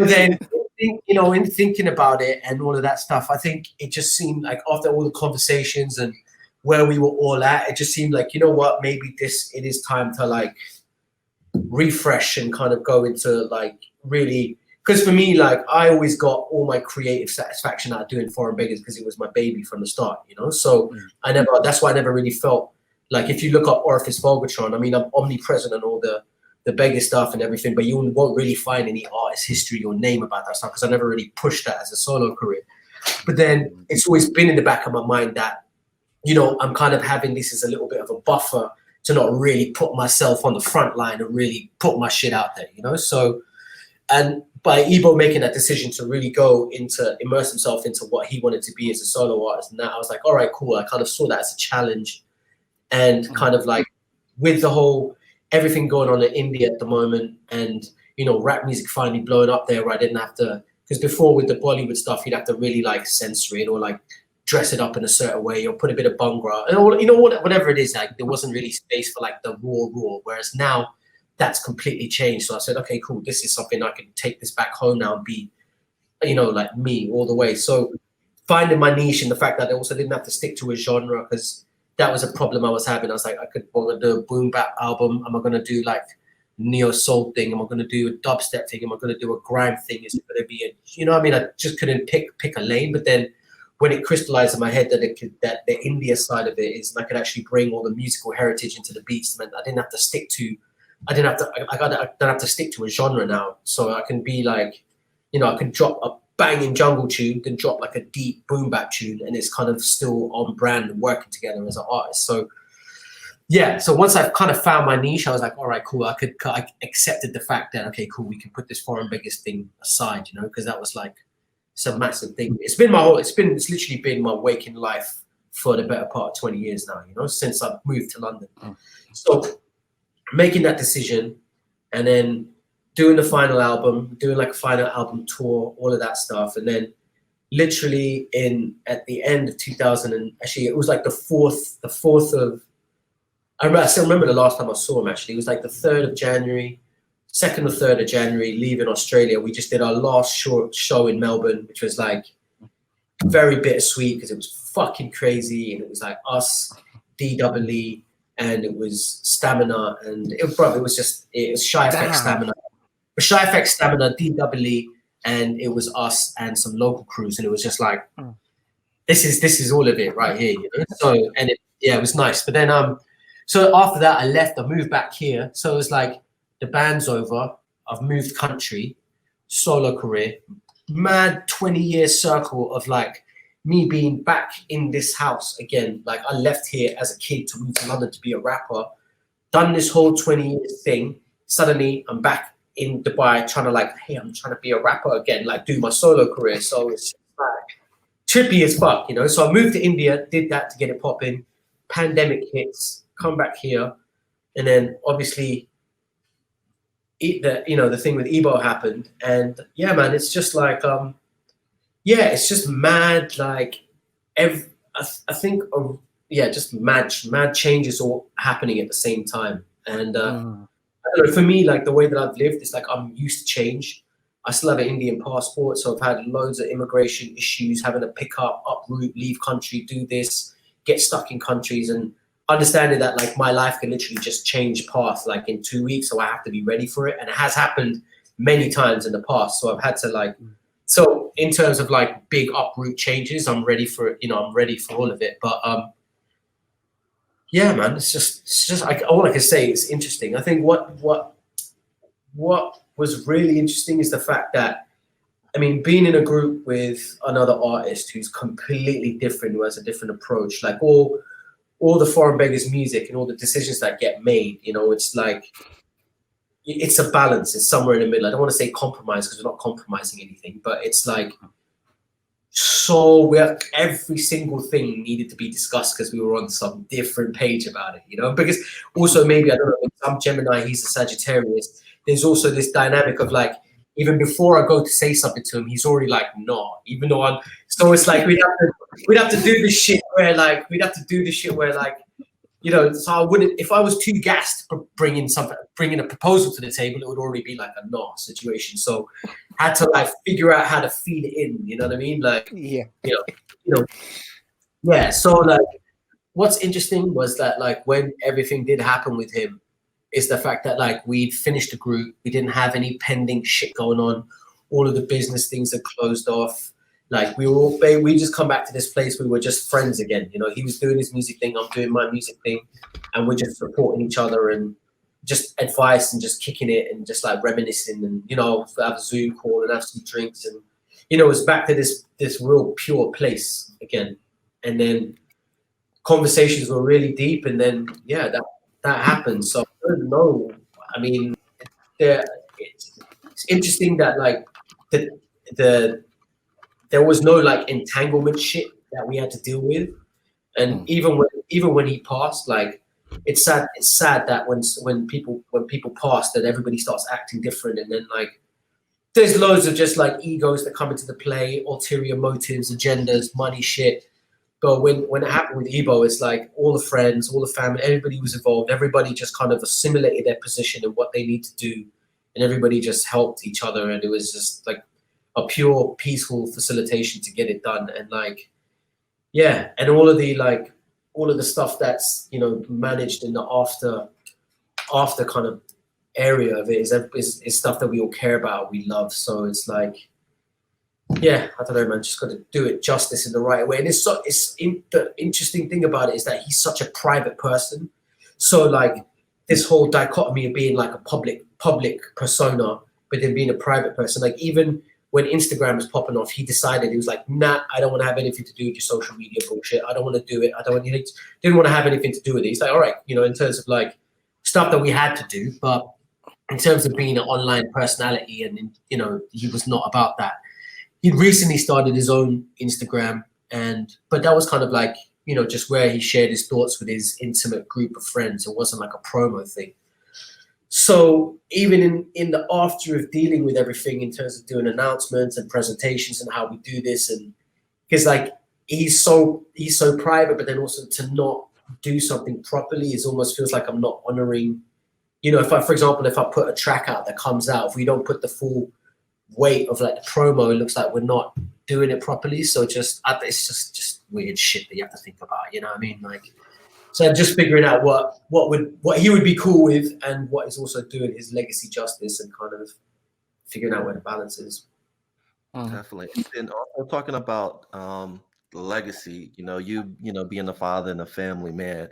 then, you know, in thinking about it and all of that stuff, I think it just seemed like after all the conversations and where we were all at, it just seemed like, you know what, maybe it is time to like refresh and kind of go into like really, because for me, like I always got all my creative satisfaction out of doing Foreign Beggars because it was my baby from the start, you know? So that's why I never really felt like, if you look up Orifice Volgatron, I mean, I'm omnipresent in all the beggar stuff and everything, but you won't really find any artist history or name about that stuff because I never really pushed that as a solo career. But then it's always been in the back of my mind that, you know, I'm kind of having this as a little bit of a buffer to not really put myself on the front line and really put my shit out there, you know? So, and by Ebow making that decision to really immerse himself into what he wanted to be as a solo artist, and that I was like, all right, cool. I kind of saw that as a challenge. And kind of like with the whole everything going on in India at the moment, and you know, rap music finally blowing up there, where I didn't have to, because before with the Bollywood stuff, you'd have to really like censor it or like dress it up in a certain way or put a bit of bhangra and all, you know, whatever it is. Like there wasn't really space for like the raw. Whereas now that's completely changed. So I said, okay, cool. This is something I can take this back home now and be, you know, like me all the way. So finding my niche and the fact that I also didn't have to stick to a genre, because that was a problem I was having. I was like, I'm going to do a boom bap album. Am I going to do like neo soul thing? Am I going to do a dubstep thing? Am I going to do a grime thing? Is it going to be a, you know what I mean? I just couldn't pick a lane. But then when it crystallized in my head that the India side of it is, I could actually bring all the musical heritage into the beats, meant I don't have to stick to a genre now. So I can be like, you know, I can drop a banging jungle tune, then drop like a deep boom bap tune, and it's kind of still on brand and working together as an artist. So yeah, so once I've kind of found my niche, I was like, all right, cool. I accepted the fact that, okay, cool, we can put this Foreign Beggars thing aside, you know, because that was like, it's a massive thing. It's literally been my waking life for the better part of 20 years now, you know, since I've moved to London. So making that decision and then doing the final album, doing like a final album tour, all of that stuff. And then literally at the end of 2000, and actually it was like the 4th of, I still remember the last time I saw him actually. It was like the 3rd of January, 2nd or 3rd of January, leaving Australia. We just did our last short show in Melbourne, which was like very bittersweet because it was fucking crazy. And it was like us, DWE, and it was Stamina, and it was Shy Effect Stamina. Shy Effect Stamina, DWE, and it was us and some local crews, and it was just like, this is all of it right here, you know? So, and it was nice. But then, so after that, I left, I moved back here. So it was like, the band's over, I've moved country, solo career, mad 20-year circle of like me being back in this house again. Like I left here as a kid to move to London to be a rapper, done this whole 20 years thing. Suddenly I'm back in Dubai trying to like, hey, I'm trying to be a rapper again, like do my solo career. So it's like trippy as fuck, you know? So I moved to India, did that to get it popping. Pandemic hits, come back here. And then obviously the thing with Ebow happened. And yeah, man, it's just like, it's just mad. Like I think, just mad changes all happening at the same time. And I don't know, for me, like the way that I've lived is like I'm used to change. I still have an Indian passport, so I've had loads of immigration issues, having to pick up, uproot, leave country, do this, get stuck in countries, and understanding that like my life can literally just change path like in 2 weeks, so I have to be ready for it. And it has happened many times in the past, so I've had to like. So in terms of like big uproot changes, I'm ready for it. You know, I'm ready for all of it. But yeah, man, it's just like all I can say. It's interesting. I think what was really interesting is the fact that, I mean, being in a group with another artist who's completely different, who has a different approach, like all the Foreign Beggars music and all the decisions that get made, you know, it's like, it's a balance. It's somewhere in the middle. I don't want to say compromise because we're not compromising anything, but it's like, so every single thing needed to be discussed because we were on some different page about it, you know, because also maybe, I don't know, I'm Gemini, he's a Sagittarius. There's also this dynamic of like, even before I go to say something to him, he's already like, no, even though so it's like, we'd have to do this shit where like, you know, so I wouldn't, if I was too gassed for bringing a proposal to the table, it would already be like a no situation. So I had to like figure out how to feed it in, you know what I mean? Like, Yeah. you know, yeah. So like, what's interesting was that like when everything did happen with him, is the fact that like we'd finished the group, we didn't have any pending shit going on, all of the business things are closed off. Like we just come back to this place where we're just friends again. You know, he was doing his music thing, I'm doing my music thing, and we're just supporting each other and just advice and just kicking it and just like reminiscing and, you know, have a Zoom call and have some drinks and, you know, it's back to this real pure place again. And then conversations were really deep, and then yeah, that happened. So I don't know. I mean, it's interesting that like there was no like entanglement shit that we had to deal with, and even when he passed, like it's sad that when people pass, that everybody starts acting different, and then like there's loads of just like egos that come into the play, ulterior motives, agendas, money shit. But when it happened with Ebow, it's like all the friends, all the family, everybody was involved. Everybody just kind of assimilated their position and what they need to do, and everybody just helped each other, and it was just like a pure peaceful facilitation to get it done. And like, yeah, and all of the stuff that's, you know, managed in the after kind of area of it is stuff that we all care about, we love. So it's like, yeah, I don't know, man, just got to do it justice in the right way. And the interesting thing about it is that he's such a private person. So like this whole dichotomy of being like a public persona, but then being a private person, like even when Instagram was popping off, he decided, he was like, nah, I don't want to have anything to do with your social media bullshit. I don't want to do it. Didn't want to have anything to do with it. He's like, all right, you know, in terms of like stuff that we had to do, but in terms of being an online personality, and, you know, he was not about that. He'd recently started his own Instagram, but that was kind of like, you know, just where he shared his thoughts with his intimate group of friends. It wasn't like a promo thing. So even in the after of dealing with everything in terms of doing announcements and presentations and how we do this, and because like he's so private, but then also to not do something properly is almost feels like I'm not honoring, you know, for example, if I put a track out that comes out, if we don't put the full weight of like the promo, it looks like we're not doing it properly. So it's just weird shit that you have to think about, you know what I mean? Like, so just figuring out what he would be cool with, and what is also doing his legacy justice, and kind of figuring out where the balance is. Definitely. And also talking about legacy, you know, being a father and a family man,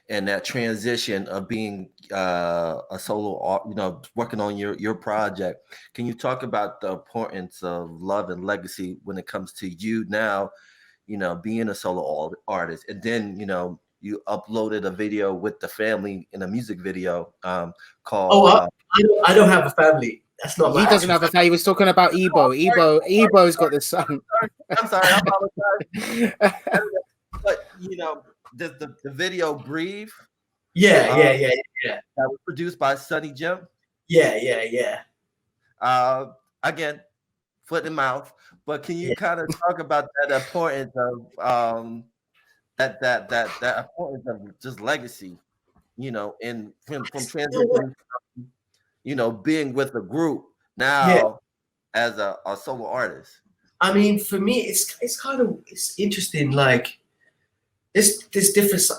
and that transition of being a solo, you know, working on your project. Can you talk about the importance of love and legacy when it comes to you now, you know, being a solo artist, and then, you know, you uploaded a video with the family in a music video called. I don't have a family. That's not. He doesn't have a family. He was talking about Ebow. Ebow's got the son. I'm sorry. I apologize. But you know, the video "Breathe." Yeah. That was produced by Sonny Jim. Yeah. Again, foot and mouth. But can you kind of talk about that importance of that importance of just legacy, you know, and from transition being with a group now as a solo artist? I mean, for me, it's interesting. Like this difference.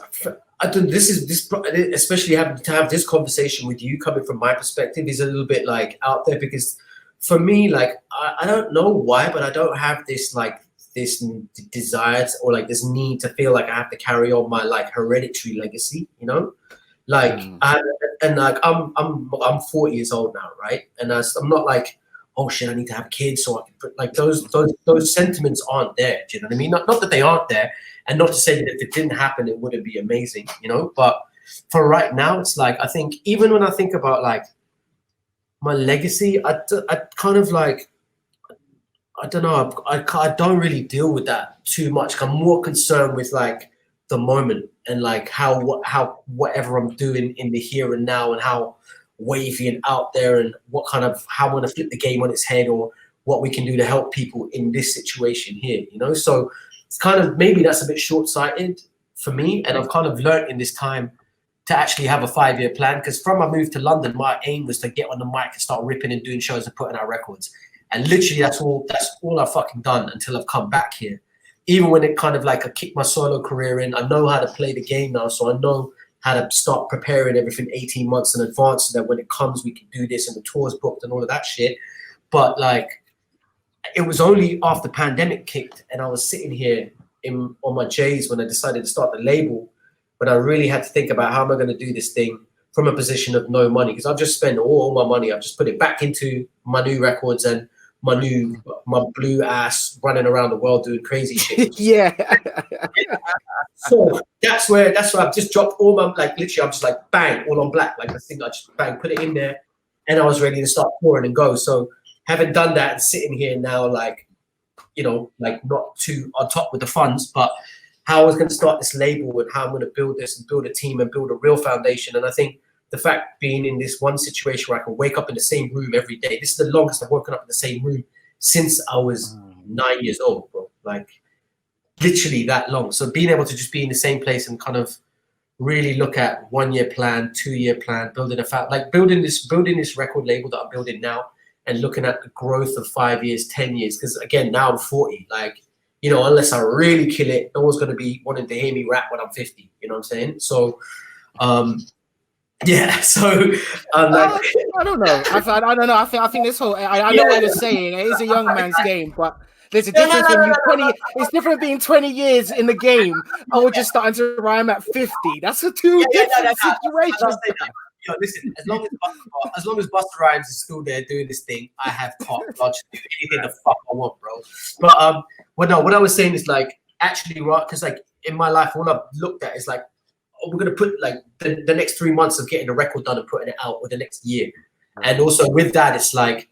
I don't. This especially having to have this conversation with you coming from my perspective is a little bit like out there, because for me, like I don't know why, but I don't have this desire or like this need to feel like I have to carry on my like hereditary legacy, like I'm 40 years old now, right? And I'm not like, oh shit, I need to have kids so I can put like those sentiments aren't there. Do you know what I mean? Not that they aren't there, and not to say that if it didn't happen, it wouldn't be amazing, But for right now, it's like I think even when I think about like my legacy, I kind of like, I don't know, I don't really deal with that too much. I'm more concerned with like the moment and like how whatever I'm doing in the here and now and how wavy and out there and how I'm going to flip the game on its head or what we can do to help people in this situation here, So it's kind of, maybe that's a bit short-sighted for me. And I've kind of learned in this time to actually have a 5-year plan, because from I moved to London, my aim was to get on the mic and start ripping and doing shows and putting out records. And literally that's all I've fucking done until I've come back here. Even when it kind of like I kicked my solo career in, I know how to play the game now. So I know how to start preparing everything 18 months in advance so that when it comes, we can do this and the tour's booked and all of that shit. But like, it was only after pandemic kicked and I was sitting here on my J's when I decided to start the label, but I really had to think about how am I going to do this thing from a position of no money, because I've just spent all my money. I've just put it back into my new records and my blue ass running around the world doing crazy shit. So that's where I've just dropped all my, like literally I'm just like bang, all on black. Like I think I just bang, put it in there and I was ready to start pouring and go. So having done that and sitting here now, like, like not too on top with the funds, but how I was going to start this label and how I'm going to build this and build a team and build a real foundation. And I think the fact being in this one situation where I can wake up in the same room every day, this is the longest I've woken up in the same room since I was 9 years old, bro. Like literally that long. So being able to just be in the same place and kind of really look at 1-year plan, 2-year plan, building this record label that I'm building now and looking at the growth of 5 years, 10 years. Because again, now I'm 40, like, unless I really kill it, no one's going to be wanting to hear me rap when I'm 50. You know what I'm saying? So, yeah. So, like, I don't know. I don't know. I think this whole, I know what you're saying. It is a young man's game, but there's a difference when you're 20. It's different being 20 years in the game. We're just starting to rhyme at 50. That's a different situation. Yo, listen, as long as Busta Rhymes is still there doing this thing, I have carte blanche to do anything the fuck I want, bro. But what I was saying is like, actually, right, because like in my life, all I've looked at is like, we're gonna put like the next 3 months of getting a record done and putting it out, or the next year. And also with that, it's like,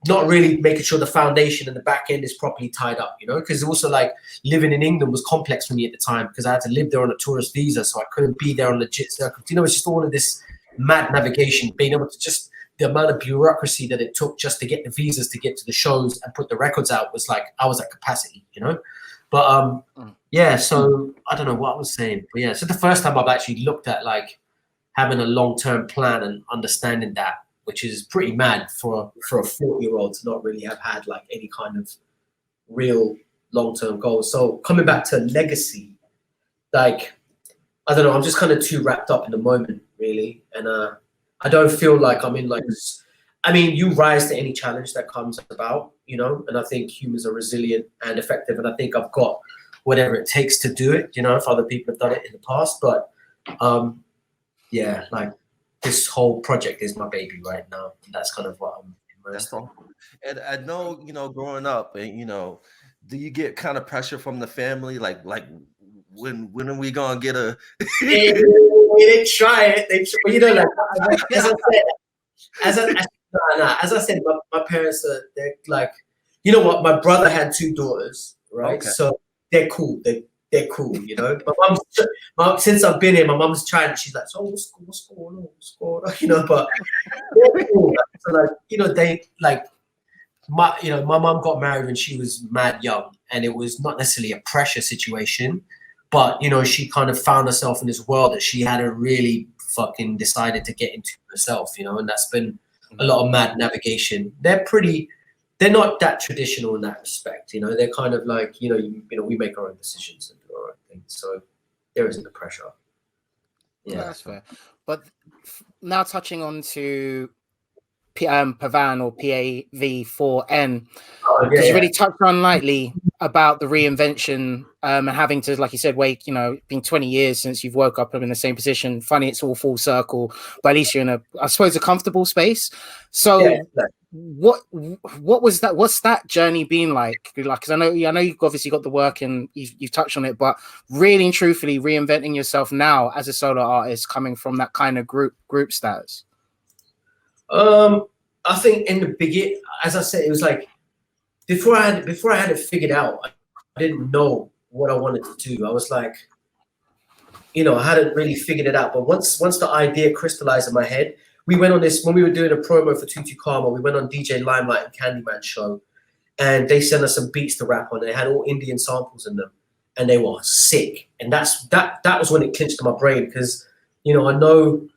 not really making sure the foundation and the back end is properly tied up, because also like living in England was complex for me at the time because I had to live there on a tourist visa, so I couldn't be there on legit circuit. It's just all of this mad navigation, being able to just the amount of bureaucracy that it took just to get the visas to get to the shows and put the records out was like I was at capacity, But yeah, so I don't know what I was saying, but yeah, so the first time I've actually looked at like having a long-term plan and understanding that, which is pretty mad for a 40-year-old to not really have had like any kind of real long-term goals. So coming back to legacy, like, I don't know, I'm just kind of too wrapped up in the moment, really. And I don't feel like I'm in like, I mean, you rise to any challenge that comes about, and I think humans are resilient and effective. And I think I've got whatever it takes to do it, if other people have done it in the past. But yeah, like, this whole project is my baby right now. That's kind of what I'm immersed in. And I know, growing up, and do you get kind of pressure from the family, like when are we gonna get a? They try it. Like as I said, my parents are, they're like, what? My brother had 2 daughters, right? Okay. So they're cool. They're cool, My mom, since I've been here, my mom's trying. She's like, "So what's going on? What's going on?" But they're cool. So like, they like my mom got married when she was mad young, and it was not necessarily a pressure situation, but she kind of found herself in this world that she hadn't really fucking decided to get into herself, you know, and that's been a lot of mad navigation. They're not that traditional in that respect, you know. They're kind of like, you know, we make our own decisions and do our own things, so there isn't the pressure. Yeah, that's fair. But now touching on to PAVN or PAV4N, because you really touched on lightly about the reinvention and having to, like you said, wait, you know, been 20 years since you've woke up in the same position. Funny, it's all full circle, but at least you're in a, I suppose, a comfortable space. So what was that? What's that journey been like? Because I know you've obviously got the work and you've touched on it, but really and truthfully reinventing yourself now as a solo artist, coming from that kind of group status. I think in the beginning, as I said, it was like before I had it figured out, I didn't know what I wanted to do. I was like, you know, I hadn't really figured it out. But once the idea crystallized in my head, we went on this, when we were doing a promo for Tutu Karma, we went on DJ Limelight and Candyman's show, and they sent us some beats to rap on. They had all Indian samples in them, and they were sick. And that was when it clinched in my brain, because, you know, I know,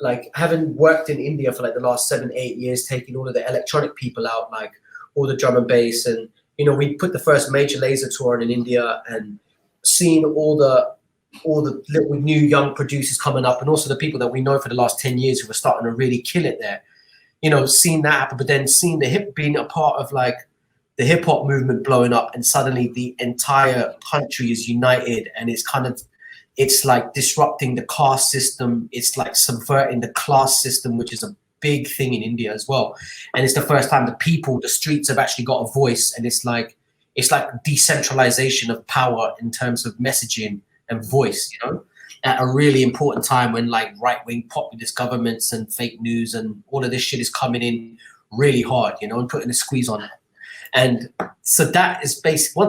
like, having worked in India for like the last 7-8 years, taking all of the electronic people out, like all the drum and bass, and, you know, we put the first major laser tour on in India, and seeing all the little new young producers coming up, and also the people that we know for the last 10 years who were starting to really kill it there, you know, seeing that happen, but then seeing being a part of like the hip hop movement blowing up, and suddenly the entire country is united, and it's like disrupting the caste system. It's like subverting the class system, which is a big thing in India as well. And it's the first time the streets have actually got a voice, and it's like decentralization of power in terms of messaging and voice, you know, at a really important time when like right-wing populist governments and fake news and all of this shit is coming in really hard, you know, and putting a squeeze on it. And so that is basically,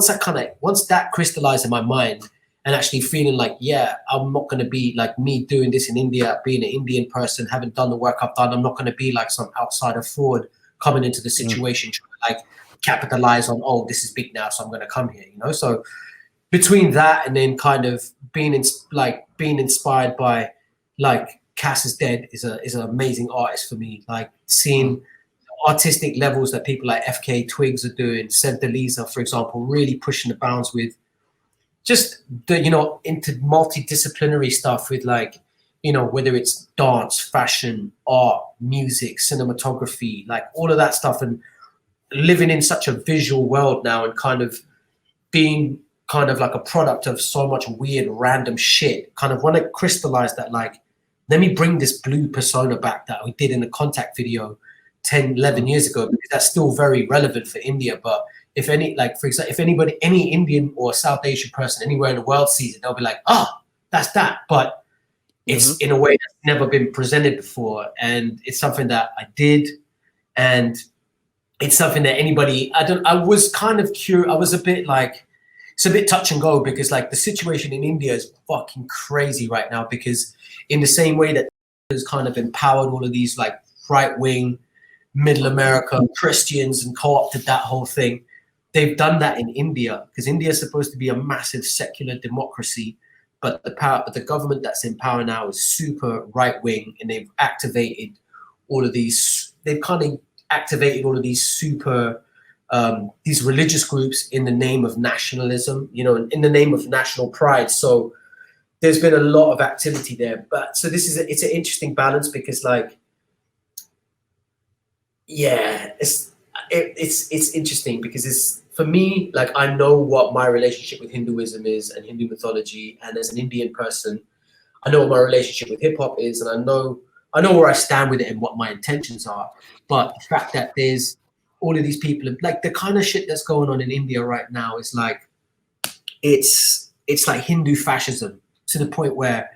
once that crystallized in my mind, and actually feeling like, yeah, I'm not going to be like me doing this in India, being an Indian person, having done the work I've done. I'm not going to be like some outsider fraud coming into the situation, trying to like capitalize on, oh, this is big now, so I'm going to come here, you know? So between that and then kind of being inspired by like Cass is Dead is an amazing artist for me. Like seeing artistic levels that people like FK Twigs are doing, Sed Delisa, for example, really pushing the bounds with just the, you know, into multidisciplinary stuff with like, you know, whether it's dance, fashion, art, music, cinematography, like all of that stuff, and living in such a visual world now and kind of being kind of like a product of so much weird random shit, kind of want to crystallize that, like, let me bring this blue persona back that we did in the Contact video 10, 11 years ago, because that's still very relevant for India. But if any, like, for example, if anybody, any Indian or South Asian person anywhere in the world sees it, they'll be like, ah, that's that. But it's in a way that's never been presented before. And it's something that I did. And it's something that anybody, I was kind of curious. I was a bit like, it's a bit touch and go, because like the situation in India is fucking crazy right now, because in the same way that has kind of empowered all of these like right-wing middle America Christians and co-opted that whole thing, they've done that in India, because India is supposed to be a massive secular democracy, but the government that's in power now is super right-wing, and they've activated all of these, super these religious groups in the name of nationalism, you know, in the name of national pride. So there's been a lot of activity there. But so this is it's an interesting balance, because like, yeah, it's interesting, because it's, for me, like, I know what my relationship with Hinduism is and Hindu mythology, and as an Indian person, I know what my relationship with hip hop is, and I know where I stand with it and what my intentions are. But the fact that there's all of these people, like the kind of shit that's going on in India right now is like, it's like Hindu fascism, to the point where,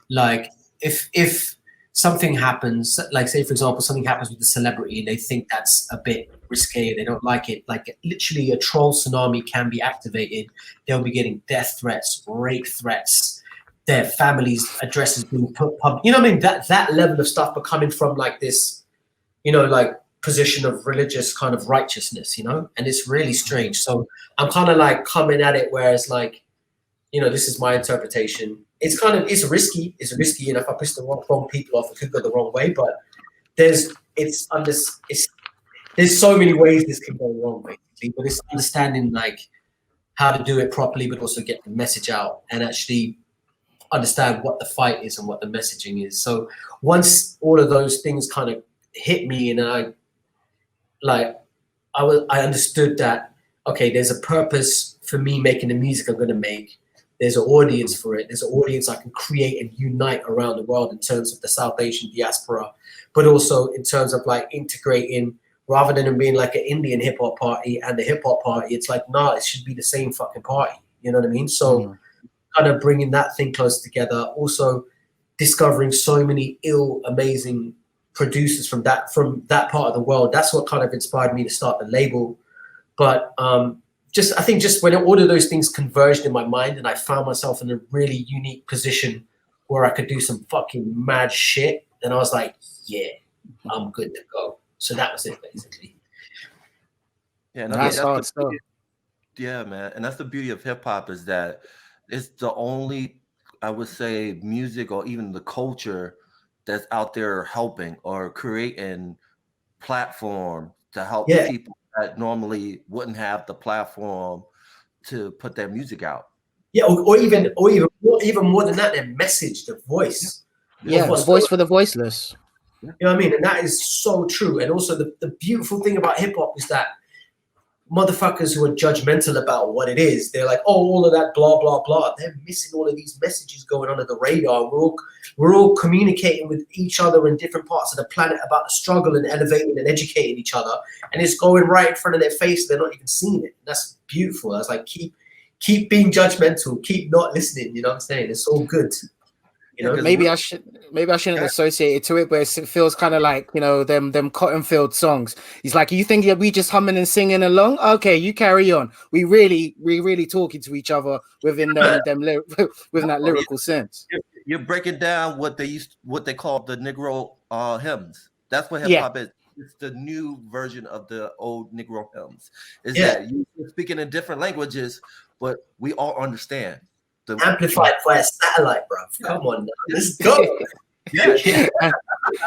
like, if something happens, like say for example something happens with a celebrity and they think that's a bit risque, they don't like it, like literally a troll tsunami can be activated. They'll be getting death threats, rape threats, their families' addresses being put public, you know what I mean? That level of stuff, but coming from like this, you know, like position of religious kind of righteousness, you know, and it's really strange. So I'm kind of like coming at it, whereas like, you know, this is my interpretation. It's kind of, it's risky, and if I piss the wrong people off, it could go the wrong way, but there's so many ways this can go wrong, basically, but it's understanding like how to do it properly, but also get the message out and actually understand what the fight is and what the messaging is. So once all of those things kind of hit me, and I understood that, okay, there's a purpose for me making the music I'm going to make. There's an audience for it. There's an audience I can create and unite around the world in terms of the South Asian diaspora, but also in terms of like integrating, rather than it being like an Indian hip hop party and the hip hop party, it's like, nah, it should be the same fucking party. You know what I mean? So kind of bringing that thing close together. Also discovering so many amazing producers from that part of the world. That's what kind of inspired me to start the label. But I think when all of those things converged in my mind, and I found myself in a really unique position where I could do some fucking mad shit, and I was like, yeah, I'm good to go. So that was it, basically. Yeah, that's hard stuff. Yeah, man, and that's the beauty of hip hop, is that it's the only, I would say, music or even the culture that's out there helping or creating platform to help people that normally wouldn't have the platform to put their music out. Yeah, or even more than that, their message, the voice. Yeah, the voice for the voiceless. You know what I mean? And that is so true. And also the beautiful thing about hip hop is that motherfuckers who are judgmental about what it is, they're like, oh, all of that blah blah blah. They're missing all of these messages going under the radar. We're all communicating with each other in different parts of the planet about the struggle and elevating and educating each other, and it's going right in front of their face. They're not even seeing it. That's beautiful. That's like keep being judgmental, keep not listening. You know what I'm saying? It's all good. You know, maybe I shouldn't associate it to it, but it feels kind of like, you know, them cotton field songs. He's like, you think that we just humming and singing along? Okay, you carry on. We really talking to each other within within that lyrical sense. You're breaking down what they call the Negro hymns. That's what hip hop is. It's the new version of the old Negro hymns. That you're speaking in different languages, but we all understand. Amplified via satellite, bro. Come on, now. Let's go.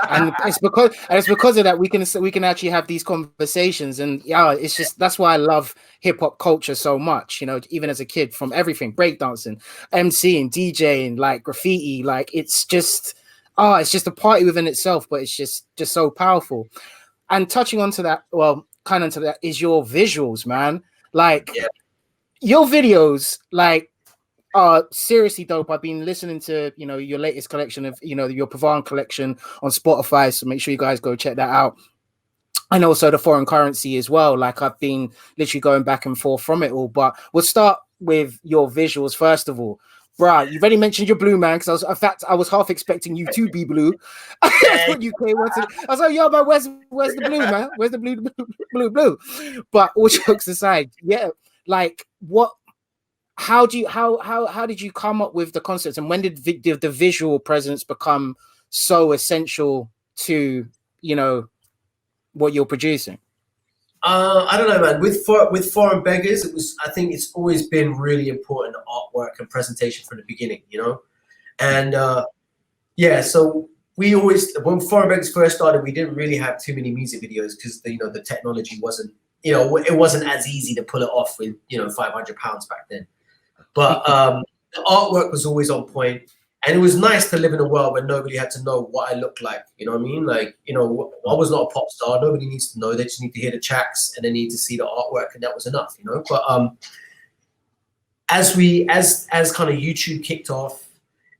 And it's because of that we can actually have these conversations, and it's just, that's why I love hip hop culture so much. You know, even as a kid, from everything, breakdancing, MCing, DJing, like graffiti, like it's just a party within itself, but it's just so powerful. And touching onto that, kind of into that, is your visuals, man. Like your videos, like, seriously dope. I've been listening to, you know, your latest collection of, you know, your PAV4N collection on Spotify, so make sure you guys go check that out. And also the Foreign Currency as well. Like, I've been literally going back and forth from it all, but we'll start with your visuals first of all. Bruh, you've already mentioned your blue, man, because I was half expecting you to be blue. When you came on to, I was like, yo, man, where's the blue, man? Where's the blue? But all jokes aside, like, what? How did you come up with the concepts, and when did the visual presence become so essential to, you know, what you're producing? I don't know, man. With Foreign Beggars, I think it's always been really important, artwork and presentation from the beginning, you know. And so we always, when Foreign Beggars first started, we didn't really have too many music videos because the technology wasn't, you know, it wasn't as easy to pull it off with, you know, £500 back then. But the artwork was always on point, and it was nice to live in a world where nobody had to know what I looked like. You know what I mean? Like, you know, I was not a pop star. Nobody needs to know. They just need to hear the tracks, and they need to see the artwork, and that was enough. You know. But as kind of YouTube kicked off,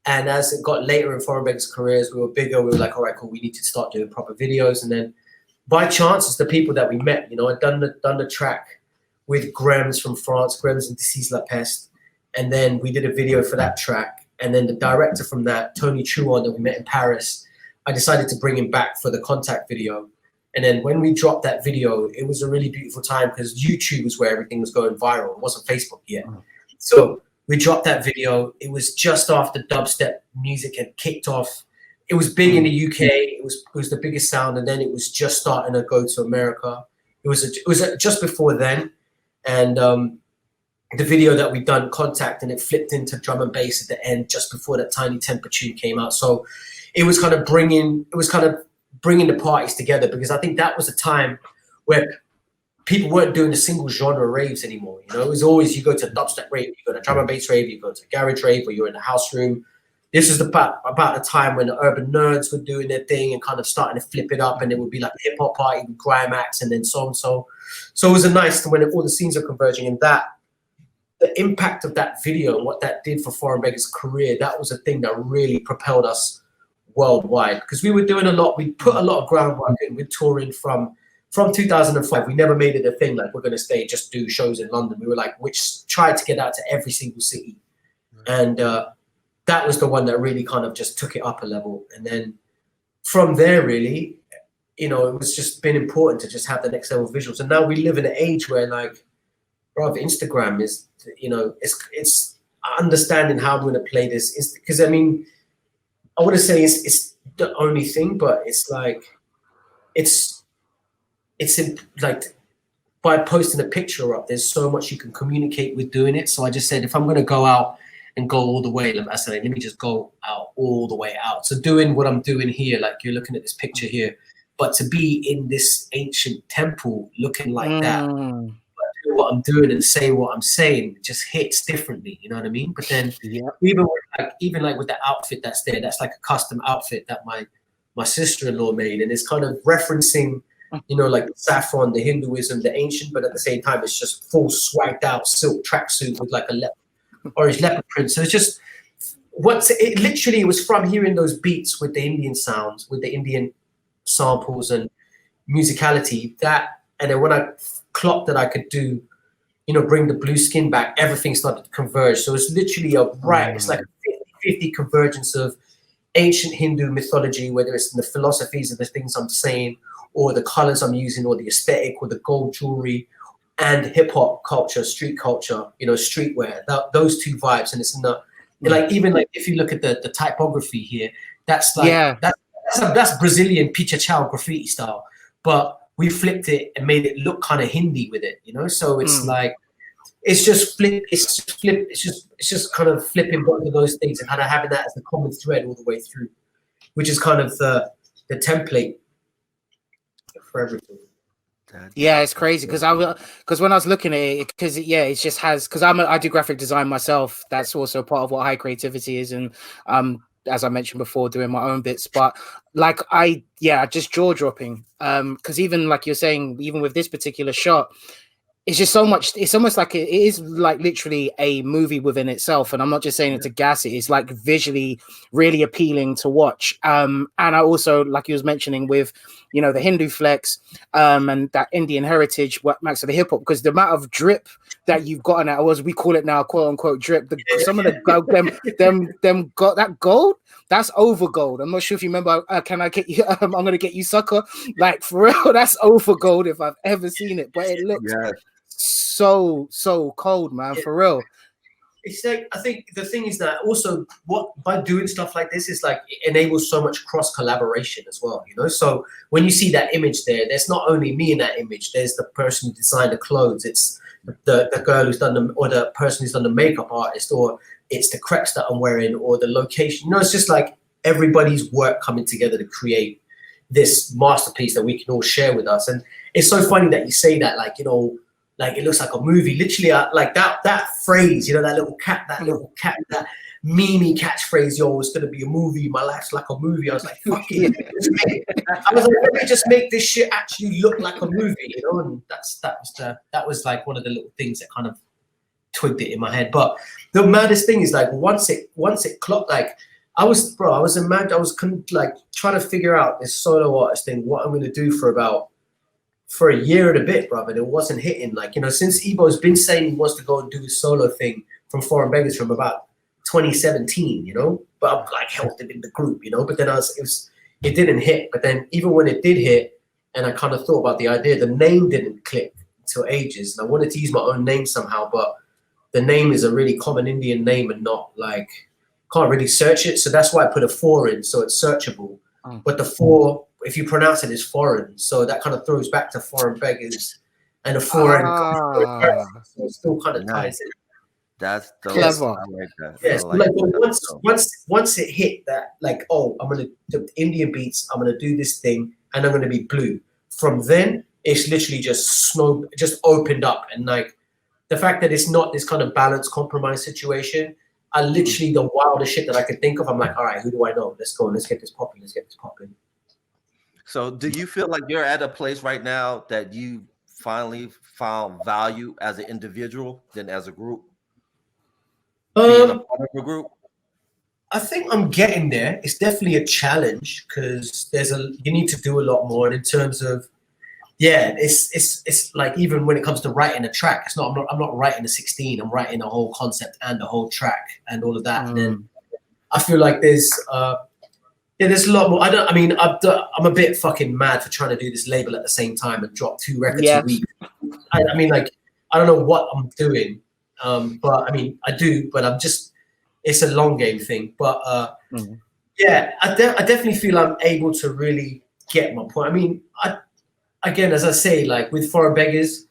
and as it got later in Foreign Beggars' careers, we were bigger. We were like, all right, cool. We need to start doing proper videos, and then by chance, it's the people that we met. You know, I'd done the track with Grems from France, Grems and Deceased La Peste. And then we did a video for that track. And then the director from that, Tony Truon, that we met in Paris, I decided to bring him back for the Contact video. And then when we dropped that video, it was a really beautiful time because YouTube was where everything was going viral. It wasn't Facebook yet. So we dropped that video. It was just after dubstep music had kicked off. It was big in the UK. It was the biggest sound. And then it was just starting to go to America. It was just before then. And the video that we'd done, Contact, and it flipped into drum and bass at the end just before that Tiny Temper tune came out. So it was kind of bringing the parties together, because I think that was a time where people weren't doing the single genre raves anymore. You know, it was always, you go to a dubstep rave, you go to a drum and bass rave, you go to a garage rave, or you're in a house room. This is about the time when the urban nerds were doing their thing and kind of starting to flip it up, and it would be like a hip hop party with grime acts and then so and so. So it was a nice, when all the scenes are converging, and that the impact of that video and what that did for Foreign Beggars' career, that was a thing that really propelled us worldwide, because we were doing a lot. We put a lot of groundwork in. We're touring from 2005. We never made it a thing like we're going to just do shows in London. We were like, which tried to get out to every single city, and that was the one that really kind of just took it up a level. And then from there, really, you know, it was just been important to just have the next level visuals. And now we live in an age where, like, bro, Instagram is, you know, it's understanding how I'm going to play this. Because, I mean, I wouldn't say it's the only thing, but it's like, it's like, by posting a picture up, there's so much you can communicate with doing it. So I just said, if I'm going to go out and go all the way, I said, let me just go out all the way out. So doing what I'm doing here, like you're looking at this picture here, but to be in this ancient temple looking like that, but doing what I'm doing and saying what I'm saying, just hits differently, you know what I mean? But then even with the outfit that's there, that's like a custom outfit that my sister-in-law made, and it's kind of referencing, you know, like the saffron, the Hinduism, the ancient, but at the same time, it's just full swagged out silk tracksuit with like a orange leopard print. So it's just it literally was from hearing those beats with the Indian sounds, with the Indian samples and musicality, that, and then when I clocked that I could do, you know, bring the blue skin back, everything started to converge. So it's literally it's like a 50-50 convergence of ancient Hindu mythology, whether it's in the philosophies of the things I'm saying, or the colors I'm using, or the aesthetic, or the gold jewelry, and hip hop culture, street culture, you know, streetwear, those two vibes. And it's in the, like, even like if you look at the typography here, that's like, that's Brazilian Picha Chow graffiti style, but we flipped it and made it look kind of Hindi with it, you know? So it's like, it's just kind of flipping both of those things and kind of having that as the common thread all the way through, which is kind of the template for everything. Yeah, it's crazy because when I was looking at it, because it just has, because I do graphic design myself. That's also part of what high creativity is, and as I mentioned before, doing my own bits. But like just jaw dropping. Because even like you're saying, even with this particular shot, it's just so much. It's almost like it is like literally a movie within itself. And I'm not just saying it to gas it. It's like visually really appealing to watch. And I also, like you was mentioning with, you know, the Hindu flex and that Indian heritage, what Max of the hip hop, because the amount of drip that you've gotten at, or as we call it now, quote unquote drip. Some of the them got that gold. That's over gold. I'm not sure if you remember. Can I get you? I'm gonna get you, sucker. Like for real, that's over gold if I've ever seen it. But it looks so cold, man. For real. It's like, I think the thing is that also by doing stuff like this is like, it enables so much cross collaboration as well, you know? So when you see that image there's not only me in that image, there's the person who designed the clothes, it's the girl who's done or the person who's done the makeup artist, or it's the crepes that I'm wearing, or the location, you know, it's just like everybody's work coming together to create this masterpiece that we can all share with us. And it's so funny that you say that, like, you know, like it looks like a movie. Literally, like that phrase, you know, that little cat, that meme catchphrase, yo, it's gonna be a movie. My life's like a movie. I was like, fuck it. I was like, let me just make this shit actually look like a movie, you know. And that was like one of the little things that kind of twigged it in my head. But the maddest thing is, like, once it clocked, like I was trying to figure out this solo artist thing, what I'm gonna do for a year and a bit, brother, and it wasn't hitting. Like, you know, since Ebow's been saying he wants to go and do his solo thing from Foreign Beggars from about 2017, you know, but I've like helped him in the group, you know, but then it didn't hit. But then even when it did hit, and I kind of thought about the idea, the name didn't click until ages. And I wanted to use my own name somehow, but the name is a really common Indian name and not like, can't really search it. So that's why I put a 4 in, so it's searchable. But the 4, if you pronounce it, is foreign, so that kind of throws back to Foreign Beggars, and a foreign, so it still kind of ties in. That's dope. Clever. I like that. Yes, I like once it hit that, like, oh, I'm gonna the Indian beats, I'm gonna do this thing, and I'm gonna be blue. From then, it's literally just opened up, and like the fact that it's not this kind of balanced compromise situation, I literally the wildest shit that I could think of. I'm like, all right, who do I know? Let's go, let's get this popping, So, do you feel like you're at a place right now that you finally found value as an individual than as a group? Being a part of a group? I think I'm getting there. It's definitely a challenge because you need to do a lot more. And in terms of, it's like even when it comes to writing a track, I'm not writing a 16. I'm writing a whole concept and a whole track and all of that. And then I feel like there's a lot more. I'm a bit fucking mad for trying to do this label at the same time and drop 2 records a week. I mean, like, I don't know what I'm doing. But I mean, I do, but it's a long game thing. But I definitely feel I'm able to really get my point. I mean, again, as I say, like with Foreign Beggars,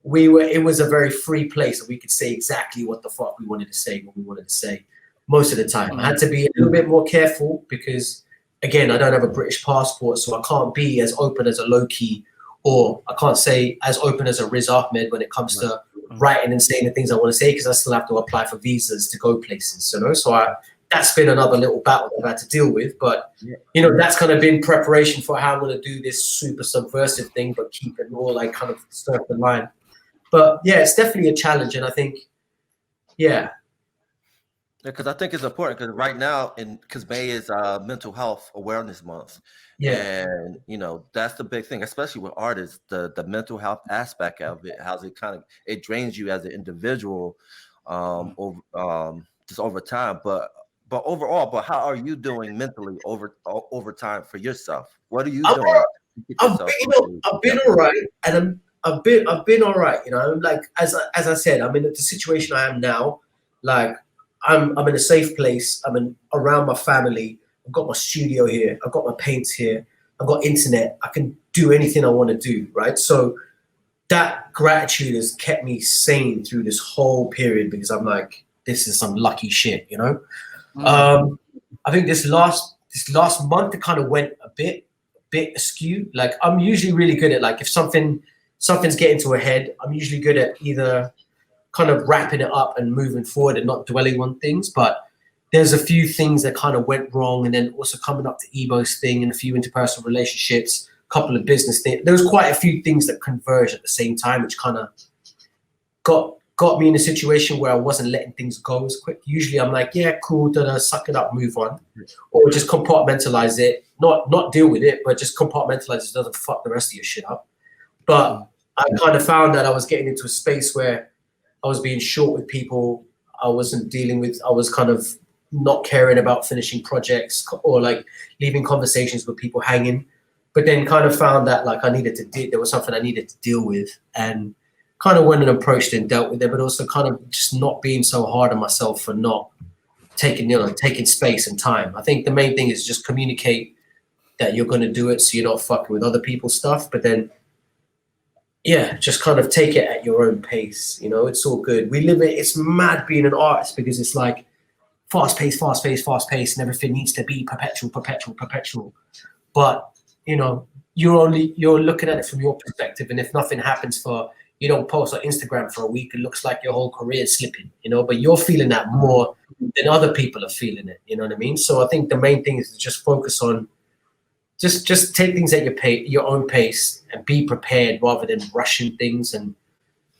it was a very free place, and we could say exactly what the fuck we wanted to say, what we wanted to say most of the time. I had to be a little bit more careful because, again, I don't have a British passport, so I can't be as open as a Low-Key, or I can't say as open as a Riz Ahmed when it comes to writing and saying the things I want to say, because I still have to apply for visas to go places, you know. So that's been another little battle I've had to deal with. But you know, that's kind of been preparation for how I'm going to do this super subversive thing, but keep it more like kind of surf the line. But yeah, it's definitely a challenge, and I think, because I think it's important because right now, because May is Mental Health Awareness Month, and you know that's the big thing, especially with artists, the mental health aspect of it, how it drains you as an individual, just over time. But overall, how are you doing mentally over time for yourself? What are you doing? I've been all right, and I've been all right. You know, like as I said, I'm in the situation I am now. Like I'm in a safe place. I'm around my family. I've got my studio here. I've got my paints here. I've got internet. I can do anything I want to do, right? So that gratitude has kept me sane through this whole period, because I'm like, this is some lucky shit, you know? I think this last month, it kind of went a bit askew. Like I'm usually really good at, like, if something's getting to a head, I'm usually good at either kind of wrapping it up and moving forward and not dwelling on things. But there's a few things that kind of went wrong, and then also coming up to Ebow's thing and a few interpersonal relationships, a couple of business things. There was quite a few things that converged at the same time, which kind of got me in a situation where I wasn't letting things go as quick. Usually I'm like, yeah, cool, suck it up, move on. Or just compartmentalize it, not deal with it, but just compartmentalize it so it doesn't fuck the rest of your shit up. But I kind of found that I was getting into a space where I was being short with people. I was kind of not caring about finishing projects, or like leaving conversations with people hanging. But then kind of found that, like, there was something I needed to deal with, and kind of went and approached and dealt with it, but also kind of just not being so hard on myself for not taking space and time. I think the main thing is just communicate that you're going to do it, so you're not fucking with other people's stuff. But then, just kind of take it at your own pace. You know, it's all good. It's mad being an artist, because it's like fast pace, and everything needs to be perpetual. But you know, you're looking at it from your perspective, and if nothing happens you don't post on Instagram for a week, it looks like your whole career is slipping, you know, but you're feeling that more than other people are feeling it, you know what I mean? So I think the main thing is to just focus on, just take things at your own pace, and be prepared rather than rushing things, and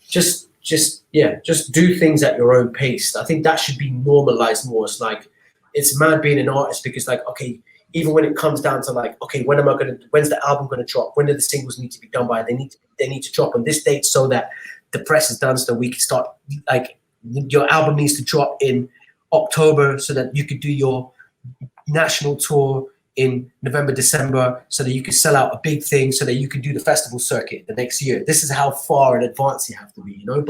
just do things at your own pace. I think that should be normalized more. It's like, it's mad being an artist, because like, okay, even when it comes down to like, okay, when's the album gonna drop? When do the singles need to be done by? They need to drop on this date so that the press is done, so that we can start, like, your album needs to drop in October so that you could do your national tour in November, December, so that you could sell out a big thing, so that you could do the festival circuit the next year. This is how far in advance you have to be, you know?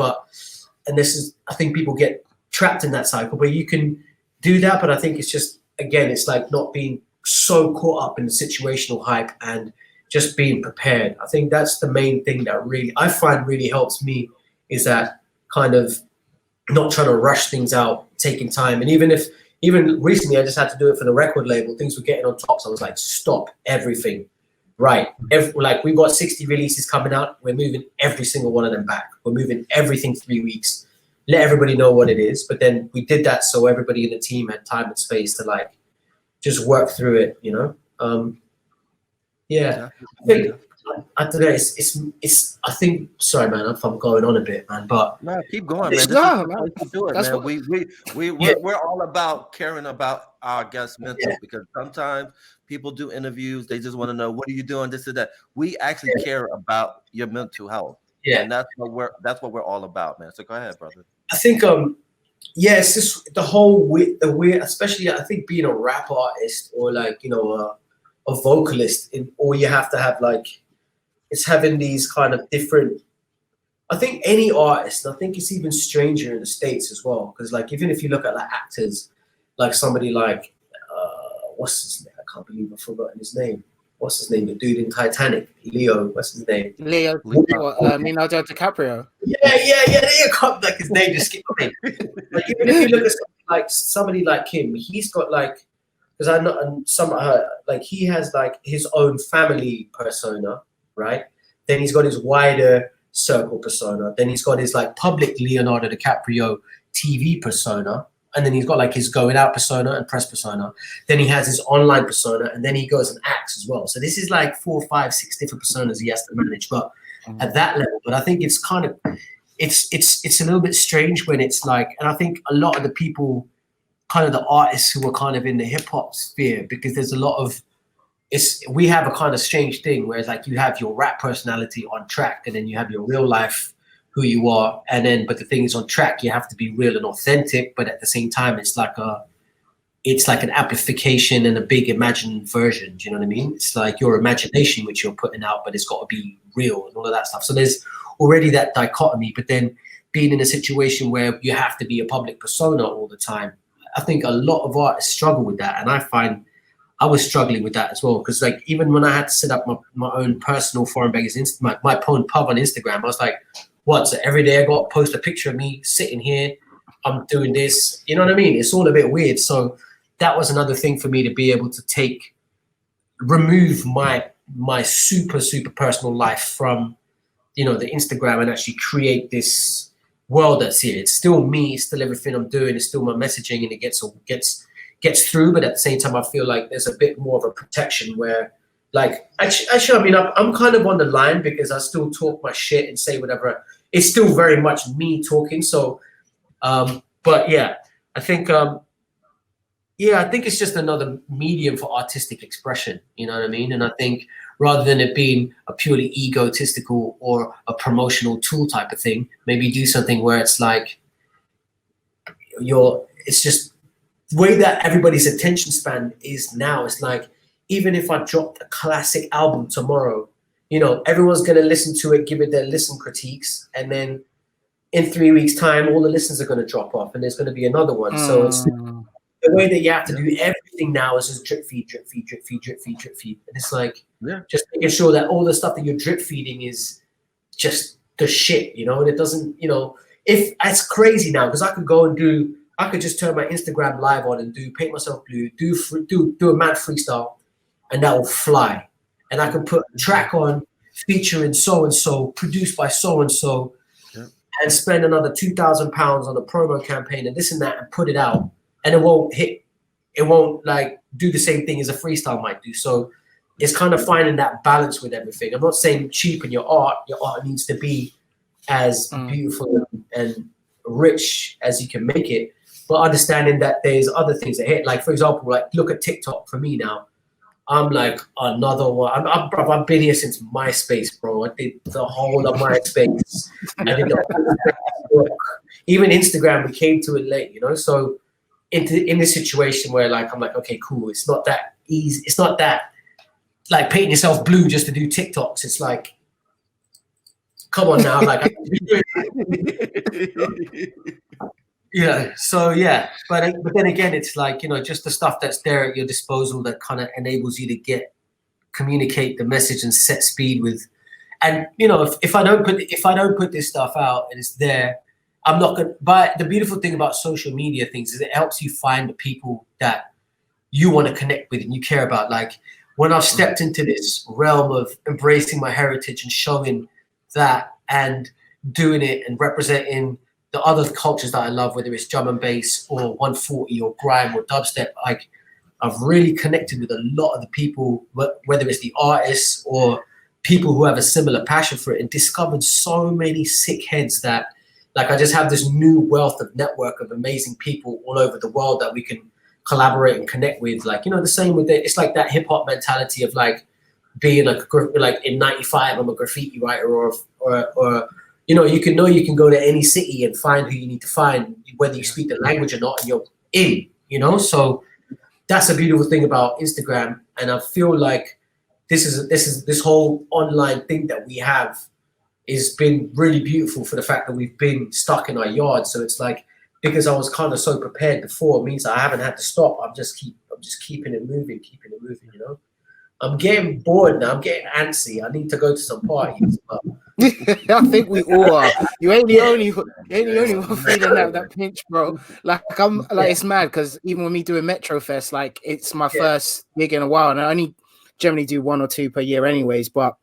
I think people get trapped in that cycle, but you can do that. But I think it's just, again, it's like not being so caught up in the situational hype and just being prepared. I think that's the main thing that I find really helps me, is that kind of not trying to rush things out, taking time. And even recently, I just had to do it for the record label. Things were getting on top, so I was like, stop everything. Right, like we've got 60 releases coming out. We're moving every single one of them back. We're moving everything 3 weeks. Let everybody know what it is. But then we did that so everybody in the team had time and space to like just work through it, you know. Yeah, I don't know. It's. I think. Sorry, man. If I'm going on a bit, man. But no, keep going, man. Do it, man. We're all about caring about our guests' mental because sometimes people do interviews. They just want to know what are you doing, this or that. We actually care about your mental health. Yeah, and that's what we're all about, man. So go ahead, brother. I think it's just the whole weird, especially I think being a rap artist or like, you know, a vocalist, or you have to have like, it's having these kind of different, I think any artist, and I think it's even stranger in the States as well, because like even if you look at like actors, like somebody like what's his name? I can't believe I've forgotten his name. What's his name? The dude in Titanic, Leo. What's his name? Leonardo DiCaprio. Yeah. There come like his name just skipped away. Like even if you look at somebody like him, he's got like, because I know like he has like his own family persona, right? Then he's got his wider circle persona. Then he's got his like public Leonardo DiCaprio TV persona. And then he's got like his going out persona and press persona. Then he has his online persona, and then he goes and acts as well. So this is like 4, 5, 6 different personas he has to manage. But at that level, but I think it's kind of, it's a little bit strange when it's like, and I think a lot of the people, kind of the artists who are kind of in the hip hop sphere, because there's a lot of, we have a kind of strange thing where it's like you have your rap personality on track, and then you have your real life, who you are, and then but the thing is on track you have to be real and authentic, but at the same time it's like an amplification and a big imagined version. Do you know what I mean? It's like your imagination which you're putting out, but it's got to be real and all of that stuff. So there's already that dichotomy, but then being in a situation where you have to be a public persona all the time, I think a lot of artists struggle with that, and I find I was struggling with that as well, because like even when I had to set up my own personal Foreign Beggars my own pub on Instagram, I was like, what? So every day I got to post a picture of me sitting here, I'm doing this, you know what I mean? It's all a bit weird. So that was another thing for me to be able to remove my super personal life from, you know, the Instagram, and actually create this world that's here. It's still me, it's still everything I'm doing, it's still my messaging, and it gets through. But at the same time, I feel like there's a bit more of a protection where, like, actually, I mean, I'm kind of on the line because I still talk my shit and say whatever. It's still very much me talking. So, but yeah, I think it's just another medium for artistic expression. You know what I mean? And I think rather than it being a purely egotistical or a promotional tool type of thing, maybe do something where it's like it's just the way that everybody's attention span is now. It's like, even if I dropped a classic album tomorrow, you know, everyone's going to listen to it, give it their listen critiques. And then in 3 weeks time, all the listens are going to drop off and there's going to be another one. So it's the way that you have to do everything now is just drip feed. And it's like, just making sure that all the stuff that you're drip feeding is just the shit, you know, and it doesn't, you know, if it's crazy now, because I could just turn my Instagram live on and paint myself blue, do a mad freestyle, and that will fly. And I can put a track on featuring so-and-so, produced by so-and-so, and spend another £2,000 on a promo campaign and this and that, and put it out. And it won't like do the same thing as a freestyle might do. So it's kind of finding that balance with everything. I'm not saying cheapen your art needs to be as beautiful and rich as you can make it, but understanding that there's other things that hit. Like, for example, like look at TikTok for me now. I'm like another one. I've been here since MySpace, bro. I did the whole of MySpace. I did the whole even Instagram, we came to it late, you know? So in this situation where like, I'm like, okay, cool. It's not that easy. It's not that like painting yourself blue just to do TikToks. It's like, come on now. Like, yeah. So yeah, but then again, it's like, you know, just the stuff that's there at your disposal that kind of enables you to communicate the message and set speed with. And you know, if I don't put this stuff out and it's there, I'm not gonna. But the beautiful thing about social media things is it helps you find the people that you want to connect with and you care about. Like when I've stepped into this realm of embracing my heritage and showing that and doing it and representing the other cultures that I love, whether it's drum and bass or 140 or grime or dubstep, like I've really connected with a lot of the people, whether it's the artists or people who have a similar passion for it, and discovered so many sick heads that like I just have this new wealth of network of amazing people all over the world that we can collaborate and connect with. Like, you know, the same with it. It's like that hip hop mentality of like being like in 95, I'm a graffiti writer or you know, you can go to any city and find who you need to find, whether you speak the language or not, and you're in, you know? So that's a beautiful thing about Instagram. And I feel like this whole online thing that we have has been really beautiful for the fact that we've been stuck in our yard. So it's like, because I was kind of so prepared before, it means I haven't had to stop. I'm just keeping it moving, you know? I'm getting bored now. I'm getting antsy. I need to go to some parties. But I think we all are. You ain't the only one feeling that pinch, bro. Like it's mad because even with me doing Metro Fest, like it's my first gig in a while, and I only generally do 1 or 2 per year, anyways. But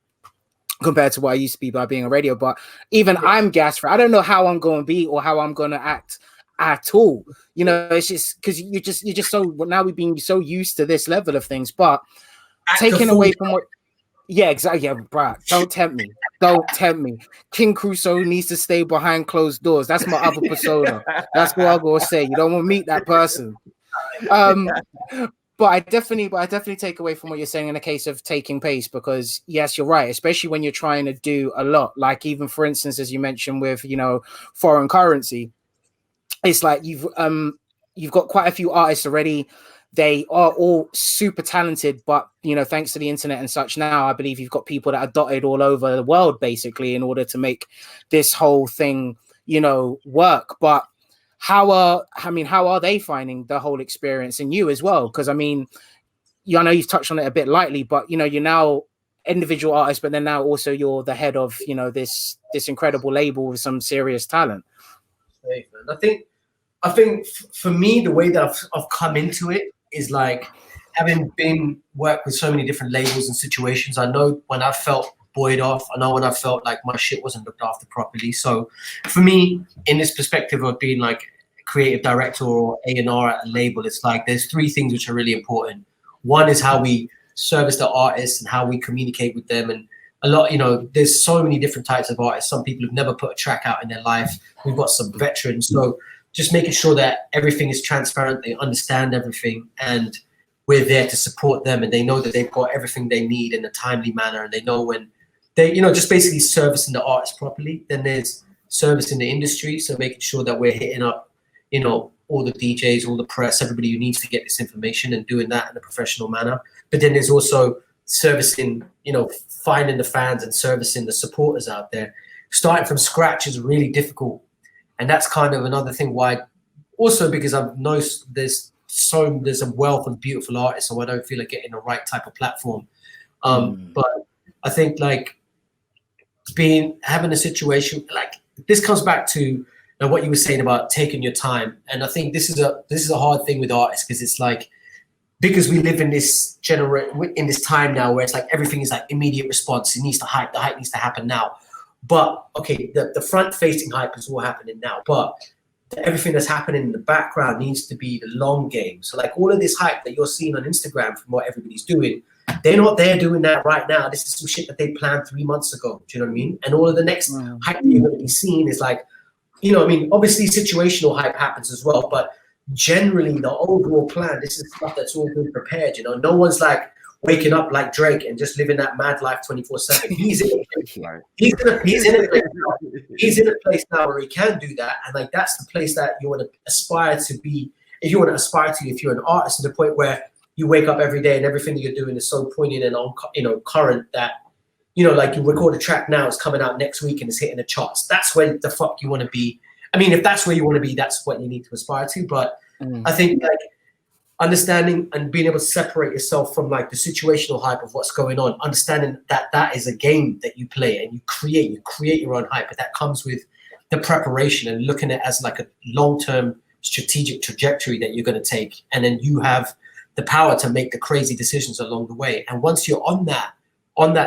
compared to what I used to be by being a radio, but even I'm gassed for. I don't know how I'm going to be or how I'm going to act at all. You know, it's just because you're just so now we've been so used to this level of things, but taking away from what. Yeah, exactly. Yeah, bro. Don't tempt me. Don't tempt me. King Crusoe needs to stay behind closed doors. That's my other persona. That's what I'm gonna say. You don't want to meet that person. But I definitely take away from what you're saying in the case of taking pace, because yes, you're right, especially when you're trying to do a lot. Like even for instance, as you mentioned with, you know, foreign currency, it's like you've got quite a few artists already. They are all super talented, but you know, thanks to the internet and such, now I believe you've got people that are dotted all over the world basically in order to make this whole thing, you know, work. But how are they finding the whole experience, and you as well? Because I mean, I know you've touched on it a bit lightly, but you know, you're now individual artist, but then now also you're the head of, you know, this incredible label with some serious talent. I think for me, the way that I've come into it is like having worked with so many different labels and situations. I know when I felt buoyed off. I know when I felt like my shit wasn't looked after properly. So for me, in this perspective of being like a creative director or A&R at a label, it's like there's 3 things which are really important. One is how we service the artists and how we communicate with them. And a lot, you know, there's so many different types of artists. Some people have never put a track out in their life. We've got some veterans. So just making sure that everything is transparent, they understand everything, and we're there to support them, and they know that they've got everything they need in a timely manner, and they know when they, you know, just basically servicing the artists properly. Then there's service in the industry, so making sure that we're hitting up, you know, all the DJs, all the press, everybody who needs to get this information, and doing that in a professional manner. But then there's also servicing, you know, finding the fans and servicing the supporters out there. Starting from scratch is really difficult. And that's kind of another thing why, also because I've noticed there's a wealth of beautiful artists, so I don't feel like getting the right type of platform. But I think like having a situation like this comes back to what you were saying about taking your time. And I think this is a hard thing with artists, because it's like, because we live in this in this time now where it's like everything is like immediate response. It needs to hype. The hype needs to happen now. But okay, the front-facing hype is all happening now, but everything that's happening in the background needs to be the long game. So like all of this hype that you're seeing on Instagram from what everybody's doing, they're not there doing that right now. This is some shit that they planned 3 months ago. Do you know what I mean? And all of the next hype you're going to be seeing is like, you know, I mean, obviously situational hype happens as well, but generally the overall plan, this is stuff that's all been prepared. You know, no one's like waking up like Drake and just living that mad life 24/7. He's in a place now where he can do that, and like that's the place that you want to aspire to be. If you want to aspire to, if you're an artist, to the point where you wake up every day and everything that you're doing is so poignant and on, you know, current that, you know, like you record a track now, it's coming out next week and it's hitting the charts. That's where the fuck you want to be. I mean, if that's where you want to be, that's what you need to aspire to. But I think like understanding and being able to separate yourself from like the situational hype of what's going on, understanding that that is a game that you play and you create your own hype, but that comes with the preparation and looking at it as like a long-term strategic trajectory that you're going to take, and then you have the power to make the crazy decisions along the way. And once you're on that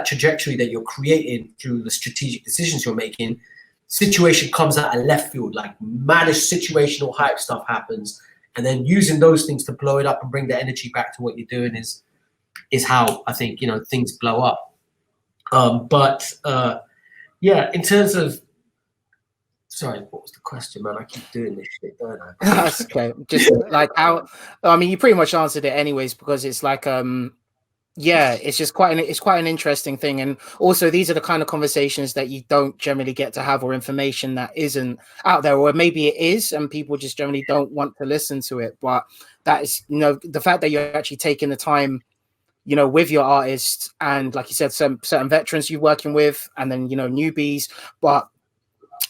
trajectory that you're creating through the strategic decisions you're making, situation comes out of left field, like maddish situational hype stuff happens, and then using those things to blow it up and bring the energy back to what you're doing is how I think, you know, things blow up. Yeah, in terms of, sorry, what was the question, man? I keep doing this shit, don't I? That's okay. Just like how, I mean, you pretty much answered it anyways, because it's like, yeah, it's just quite an interesting thing. And also, these are the kind of conversations that you don't generally get to have, or information that isn't out there, or maybe it is and people just generally don't want to listen to it. But that is, you know, the fact that you're actually taking the time, you know, with your artists, and like you said, some certain veterans you're working with, and then, you know, newbies. But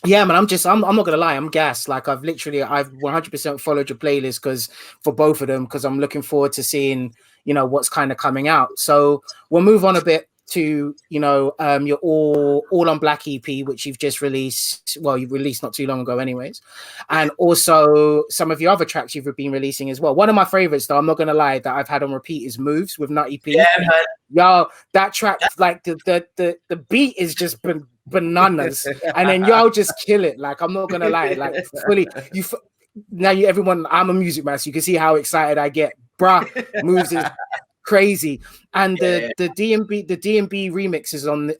yeah, man, I'm not gonna lie, I'm gassed. Like I've 100% followed your playlist because for both of them, because I'm looking forward to seeing, you know, what's kind of coming out. So we'll move on a bit to, you know, your all on Black EP, which you've just released. Well, you've released not too long ago anyways. And also some of your other tracks you've been releasing as well. One of my favorites, though, I'm not gonna lie, that I've had on repeat is Moves with Nutty P. Yeah, man. Yo, that track, like the beat is just bananas, and then y'all just kill it. Like I'm not gonna lie, like fully. Everyone, I'm a music man, so you can see how excited I get. Bruh, Moves is crazy, and the DMB remix is on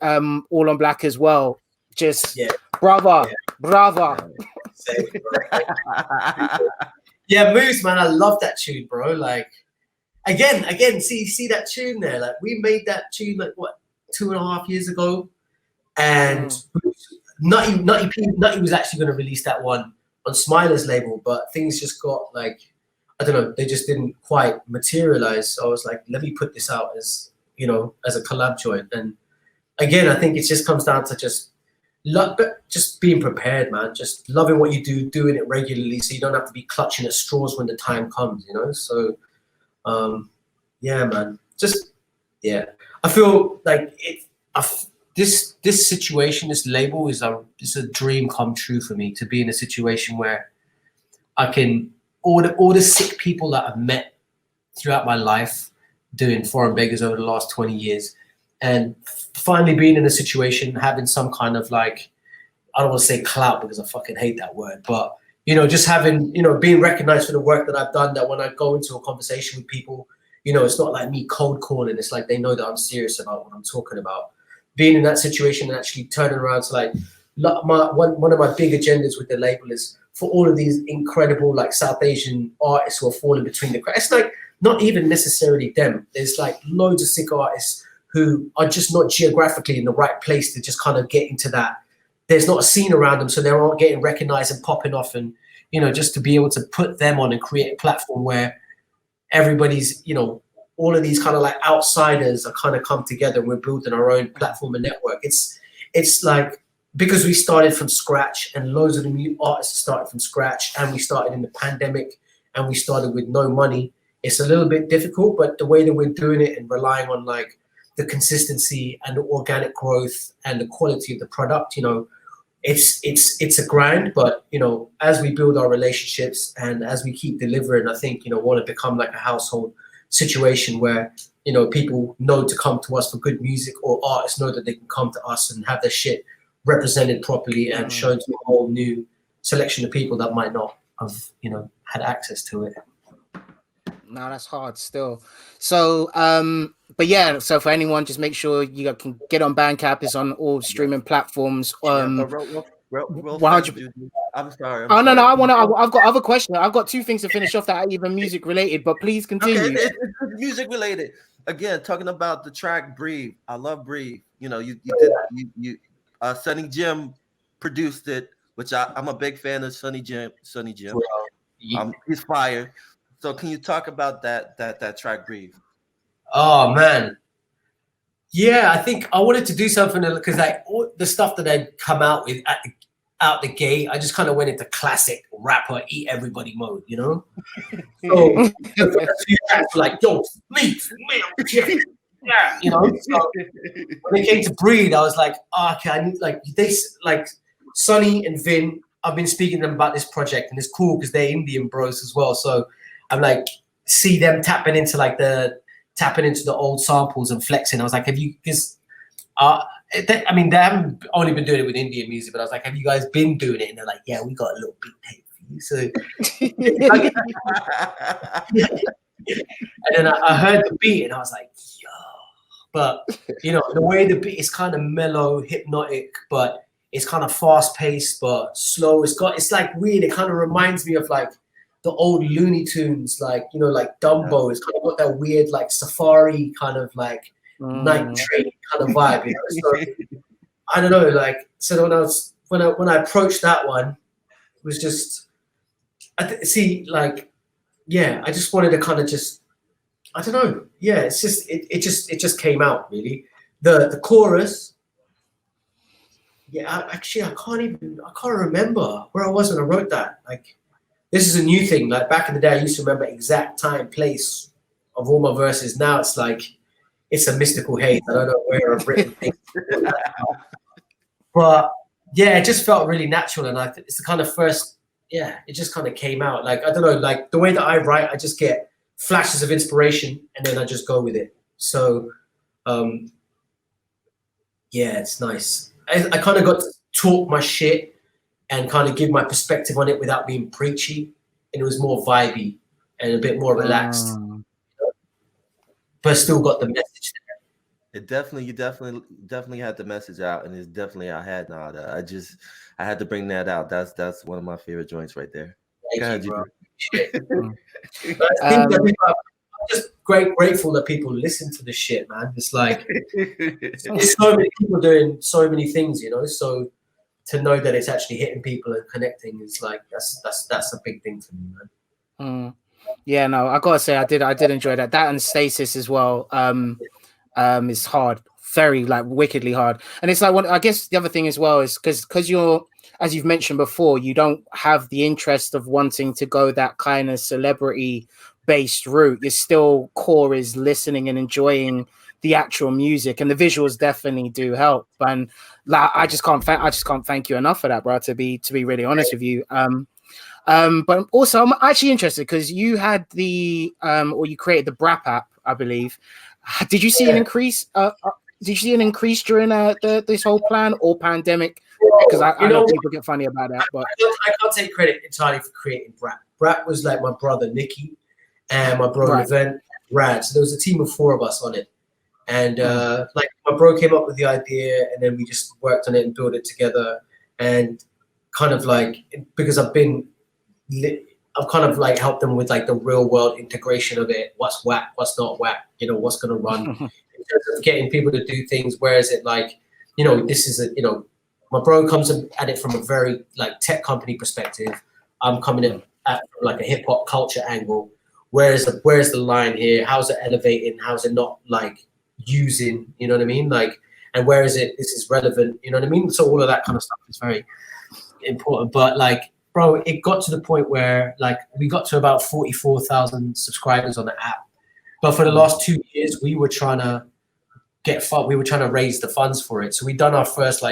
All on Black as well. Just brava. Yeah, Moves, man, I love that tune, bro. Like again, see that tune there. Like we made that tune like what, 2.5 years ago, and Nutty was actually going to release that one on Smiler's label, but things just got like, I don't know, they just didn't quite materialize. So I was like, let me put this out as, you know, as a collab joint. And again, I think it just comes down to just being prepared, man. Just loving what you do, doing it regularly, so you don't have to be clutching at straws when the time comes, you know. So yeah, man, I feel like this situation, this label is a dream come true for me, to be in a situation where I can, all the sick people that I've met throughout my life doing Foreign Beggars over the last 20 years, and finally being in a situation, having some kind of like, I don't want to say clout because I fucking hate that word, but you know, just having, you know, being recognized for the work that I've done, that when I go into a conversation with people, you know, it's not like me cold calling. It's like they know that I'm serious about what I'm talking about. Being in that situation and actually turning around to like, one of my big agendas with the label is for all of these incredible like South Asian artists who are falling between the cracks. It's like not even necessarily them. There's like loads of sick artists who are just not geographically in the right place to just kind of get into that. There's not a scene around them, so they aren't getting recognized and popping off. And, you know, just to be able to put them on and create a platform where everybody's, you know, all of these kind of like outsiders are kind of come together and we're building our own platform and network. It's like, because we started from scratch and loads of the new artists started from scratch, and we started in the pandemic and we started with no money, it's a little bit difficult, but the way that we're doing it and relying on like the consistency and the organic growth and the quality of the product, you know, it's a grind, but you know, as we build our relationships and as we keep delivering, I think, you know, want to become like a household situation where, you know, people know to come to us for good music, or artists know that they can come to us and have their shit represented properly and shown to a whole new selection of people that might not have, you know, had access to it. No, that's hard still. So, but yeah, so for anyone, just make sure you can get on Bandcamp. It's on all streaming platforms. Real 100. I'm sorry. No. I've got other questions. I've got two things to finish off that are even music related. But please continue. Okay, it's music related. Again, talking about the track "Breathe." I love "Breathe." You know, you Sonny Jim produced it, which I'm a big fan of Sonny Jim. He's fire. So can you talk about that track "Breathe"? Oh man, yeah, I think I wanted to do something because like all the stuff that I'd come out with out the gate, I just kind of went into classic rapper eat everybody mode, you know. So like, yo, leave, yeah, you know. So when it came to Breathe, I was like, oh, okay, I need like this, like Sonny and Vin, I've been speaking to them about this project, and it's cool because they're Indian bros as well. So I'm like, see them tapping into the old samples and flexing. I was like, have you? Because I mean, they haven't only been doing it with Indian music, but I was like, have you guys been doing it? And they're like, yeah, we got a little beat tape for you. So, and then I heard the beat, and I was like, yo. But you know, the way the beat is kind of mellow, hypnotic, but it's kind of fast paced, but slow. It's like weird. It kind of reminds me of like the old Looney Tunes, like, you know, like Dumbo. It's kind of got that weird like safari kind of like night train kind of vibe, you know. So I don't know, like, so when I approached that one, it was just I just wanted to kind of just, I don't know, it's just it just came out really. The chorus, I can't remember where I was when I wrote that. Like, this is a new thing. Like, back in the day, I used to remember exact time, place of all my verses. Now it's like, it's a mystical haze. I don't know where I've written things. But yeah, it just felt really natural. And it's the kind of first, it just kind of came out. Like, I don't know, like the way that I write, I just get flashes of inspiration and then I just go with it. So, it's nice. I kind of got to talk my shit and kind of give my perspective on it without being preachy, and it was more vibey and a bit more relaxed, but still got the message there. You definitely had the message out, and it's definitely I had nada. I had to bring that out. That's one of my favorite joints right there. Thank you, bro. I'm just grateful that people listen to the shit, man. It's like there's so many people doing so many things, you know. So to know that it's actually hitting people and connecting is like that's a big thing for me, man. Yeah, no, I gotta say I did enjoy that. That and Stasis as well. Is hard, very like wickedly hard. And it's like I guess the other thing as well is because you're, as you've mentioned before, you don't have the interest of wanting to go that kind of celebrity based route. Your still core is listening and enjoying the actual music, and the visuals definitely do help. And like, I just can't thank you enough for that, bro. To be really honest with you. But also I'm actually interested because you had you created the Brapp App, I believe. Did you see an increase? Did you see an increase during this whole plan or pandemic? Because I know people get funny about that, but I can't take credit entirely for creating Brapp. Brapp was like my brother Nicky and my brother Event Rad. So there was a team of 4 of us on it, and like my bro came up with the idea, and then we just worked on it and built it together. And kind of like, because I've kind of like helped them with like the real world integration of it. What's whack, what's not whack, you know, what's going to run in terms of getting people to do things. Where is it like, you know, this is my bro comes at it from a very like tech company perspective. I'm coming at like a hip hop culture angle. Where's the line here? How's it elevating? How's it not like using, you know what I mean? Like, and where is it? This is relevant, you know what I mean? So all of that kind of stuff is very important. But like, bro, it got to the point where like we got to about 44,000 subscribers on the app. But for the last 2 years, we were trying to raise the funds for it. So we done our first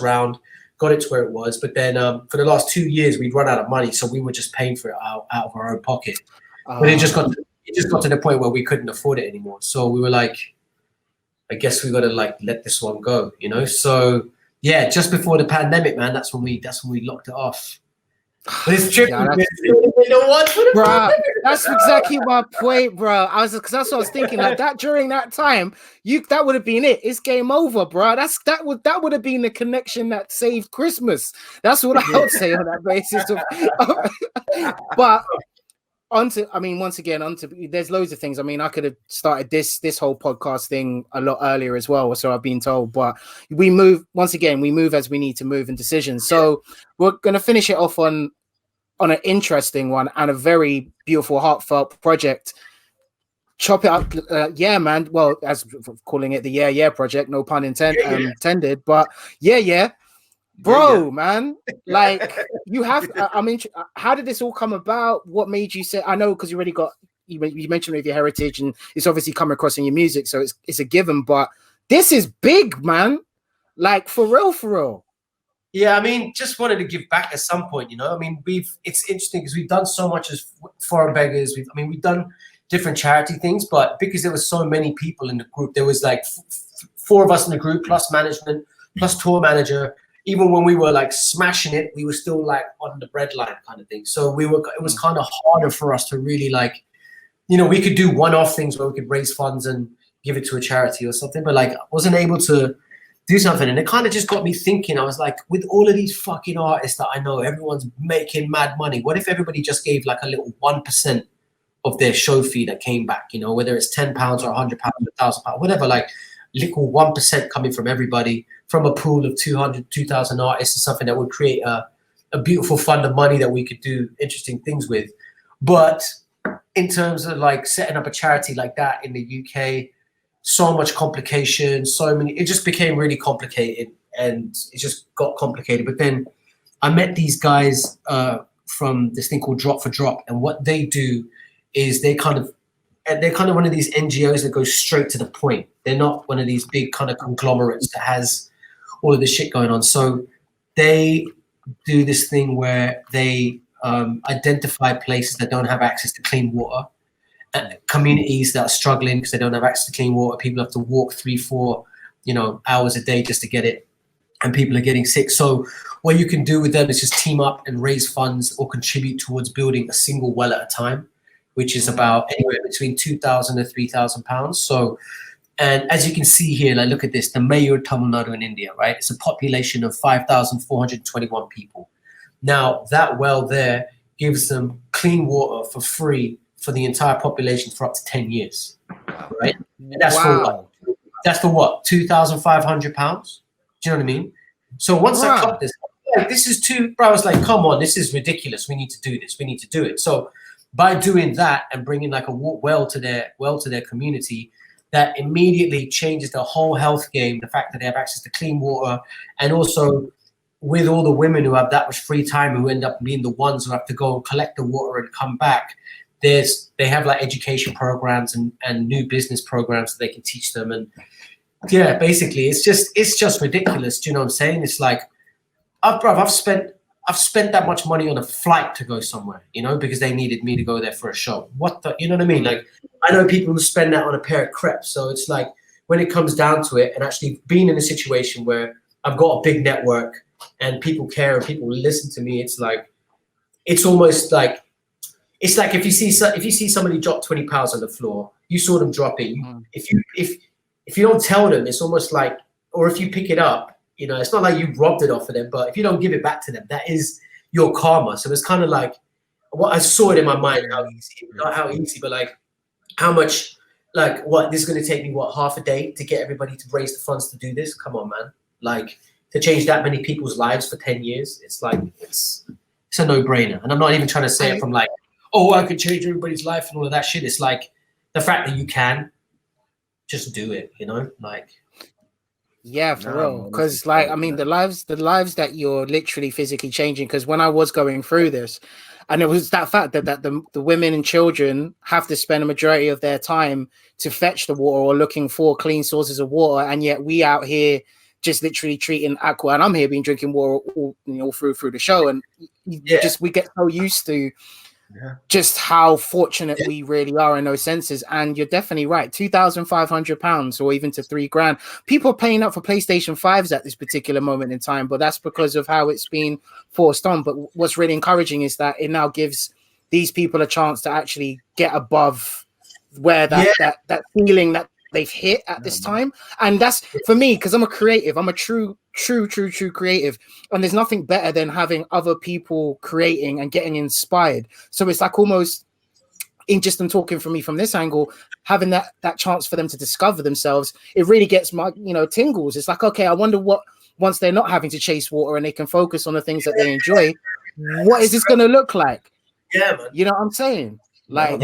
round, got it to where it was. But then for the last 2 years, we'd run out of money. So we were just paying for it out of our own pocket. But it just got to the point where we couldn't afford it anymore. So we were like, I guess we got to like let this one go, you know? So yeah, just before the pandemic, man, that's when we locked it off. But it's tricky. Bro, that's exactly my point, bro. Because that's what I was thinking. Like that during that time, that would have been it. It's game over, bro. That would have been the connection that saved Christmas. That's what I would say on that basis. But there's loads of things. I mean, I could have started this whole podcast thing a lot earlier as well, so I've been told. But we move as we need to move in decisions. So we're gonna finish it off on an interesting one and a very beautiful, heartfelt project. Chop it up, man. Well, as calling it the Yeh Yeh Project, no pun intended. But yeah. Bro, man, like you have. How did this all come about? What made you say? I know because you already got. You mentioned with your heritage, and it's obviously come across in your music, so it's a given. But this is big, man. Like for real. Yeah, I mean, just wanted to give back at some point, you know. I mean, it's interesting because we've done so much as Foreign Beggars. We've done different charity things, but because there was so many people in the group, there was like 4 of us in the group, plus management, plus tour manager. Even when we were like smashing it, we were still like on the breadline kind of thing. So it was kind of harder for us to really like, you know, we could do one-off things where we could raise funds and give it to a charity or something, but like I wasn't able to do something. And it kind of just got me thinking. I was like, with all of these fucking artists that I know, everyone's making mad money. What if everybody just gave like a little 1% of their show fee that came back, you know, whether it's £10 or £100, £1,000, whatever, like little 1% coming from everybody from a pool of 2,000 artists is something that would create a beautiful fund of money that we could do interesting things with. But in terms of like setting up a charity like that in the UK, so much complication, it just became really complicated, and it just got complicated. But then I met these guys from this thing called Drop for Drop, and what they do is they're kind of one of these NGOs that goes straight to the point. They're not one of these big kind of conglomerates that has all of this shit going on. So they do this thing where they identify places that don't have access to clean water, communities that are struggling because they don't have access to clean water. People have to walk 3-4 hours a day just to get it, and people are getting sick. So what you can do with them is just team up and raise funds or contribute towards building a single well at a time, which is about anywhere between £2,000 to £3,000. So, and as you can see here, like look at this, the Mayor of Tamil Nadu in India, right? It's a population of 5,421 people. Now that well there gives them clean water for free for the entire population for up to 10 years, right? And that's for what? £2,500? Do you know what I mean? So once I cut this, like, this is bro, I was like, come on, this is ridiculous. We need to do this. We need to do it. So by doing that and bringing like a well to their community, that immediately changes the whole health game. The fact that they have access to clean water, and also with all the women who have that much free time, who end up being the ones who have to go and collect the water and come back, they have like education programs and new business programs that they can teach them. And yeah, basically it's just ridiculous. Do you know what I'm saying? It's like, I've spent that much money on a flight to go somewhere, you know, because they needed me to go there for a show. You know what I mean? Like, I know people who spend that on a pair of crepes. So it's like, when it comes down to it, and actually being in a situation where I've got a big network and people care and people listen to me, it's like, it's almost like, it's like if you see somebody drop £20 on the floor, you saw them drop it. If you don't tell them, it's almost like, or if you pick it up, you know, it's not like you robbed it off of them, but if you don't give it back to them, that is your karma. So it's kind of like, what I saw it in my mind, not how easy, but like how much, like what, this is going to take me, what, half a day to get everybody to raise the funds to do this? Come on, man. Like, to change that many people's lives for 10 years, it's like, it's a no-brainer. And I'm not even trying to say it from like, oh, I could change everybody's life and all of that shit. It's like, the fact that you can, just do it, you know? Like, yeah, for real. Because like, I mean, the lives that you're literally physically changing. Because when I was going through this, and it was that fact that the women and children have to spend a majority of their time to fetch the water or looking for clean sources of water, and yet we out here just literally treating aqua, and I'm here being drinking water all through the show, and we get so used to just how fortunate we really are in those senses. And you're definitely right, £2,500 or even to £3,000. People are paying up for PlayStation 5s at this particular moment in time, but that's because of how it's been forced on. But what's really encouraging is that it now gives these people a chance to actually get above where that feeling that they've hit at this time. And that's for me, because I'm a creative, I'm a true creative, and there's nothing better than having other people creating and getting inspired. So it's like almost in just in talking for me from this angle, having that chance for them to discover themselves, it really gets my tingles. It's like, okay, I wonder what, once they're not having to chase water and they can focus on the things that they enjoy, what is this going to look like? Yeah, man. You know what I'm saying? Like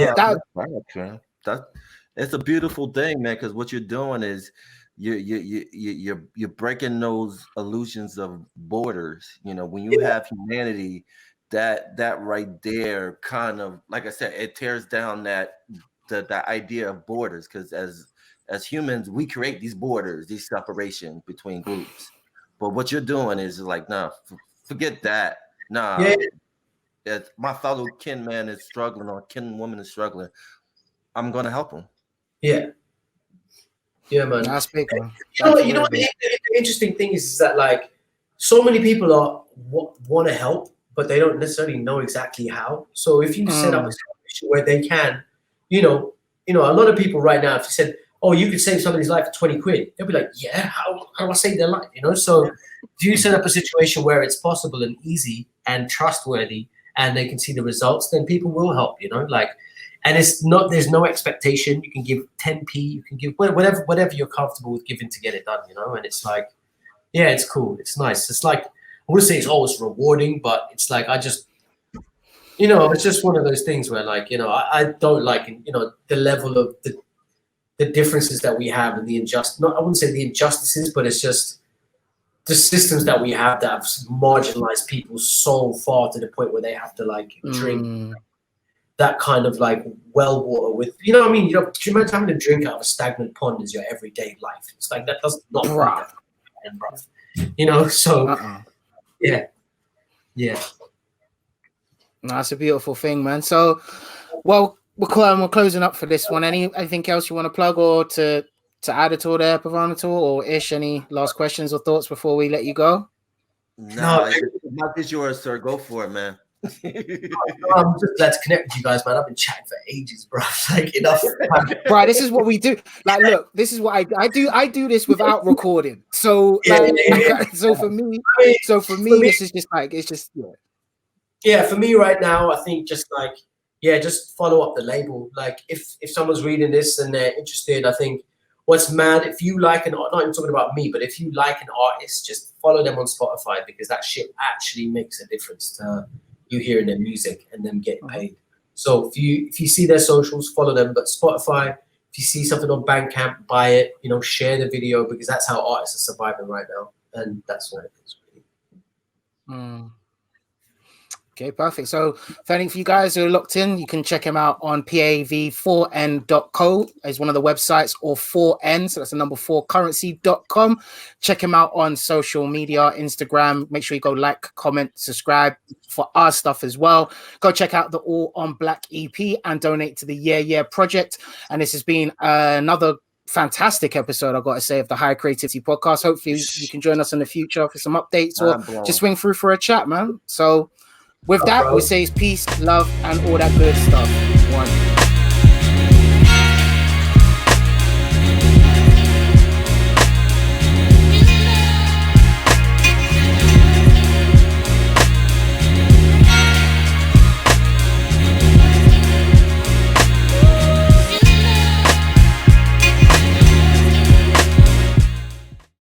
it's a beautiful thing, man, because what you're doing is you're breaking those illusions of borders. You know, when you have humanity, that right there kind of, like I said, it tears down that the idea of borders, because as humans we create these borders, these separations between groups. But what you're doing is like, nah, forget that. Nah, if my fellow kin man is struggling or kin woman is struggling, I'm gonna help them. Yeah, man. That's big, man. You know what the interesting thing is that like so many people want to help, but they don't necessarily know exactly how. So if you set up a situation where they can, you know, a lot of people right now, if you said, oh, you could save somebody's life for 20 quid, they'll be like, yeah, how do I save their life? You know, so if you set up a situation where it's possible and easy and trustworthy and they can see the results, then people will help, you know, like, and it's not, there's no expectation. You can give 10p, you can give whatever you're comfortable with giving to get it done, you know, and it's like, yeah, it's cool. It's nice. It's like, I wouldn't say it's always rewarding, but it's like, I just, you know, it's just one of those things where like, you know, I don't like, you know, the level of the differences that we have and the I wouldn't say the injustices, but it's just the systems that we have that have marginalized people so far to the point where they have to like drink that kind of like well water with, you know what I mean? You know, do you imagine having to drink out of a stagnant pond as your everyday life? It's like, that does not work, you know? So, yeah. No, that's a beautiful thing, man. So, well, we're closing up for this one. Anything else you want to plug or to add at all there, PAV4N at all, or Ish? Any last questions or thoughts before we let you go? No, not is yours, sir. Go for it, man. I'm just glad to connect with you guys, man. I've been chatting for ages, bro. Like enough, bro. This is what we do. Like, look, this is what I do. I do this without recording. So, so for me, this is just like it's just yeah. For me right now, I think just like just follow up the label. Like if someone's reading this and they're interested, I think what's mad, if you like not even talking about me, but if you like an artist, just follow them on Spotify because that shit actually makes a difference to you hearing their music and them getting paid. So if you see their socials, follow them. But Spotify, if you see something on Bandcamp, buy it. You know, share the video because that's how artists are surviving right now, and that's what it is really. Okay, perfect. So thank you guys who are locked in. You can check him out on PAV4N.co as one of the websites, or 4N, so that's the number 4 currency.com. Check him out on social media, Instagram. Make sure you go like, comment, subscribe for our stuff as well. Go check out the All on Black EP and donate to the Yeh Yeh Project. And this has been another fantastic episode, I've got to say, of the High Creativity Podcast. Hopefully you can join us in the future for some updates or just swing through for a chat, man. So with that, we say peace, love, and all that good stuff. One.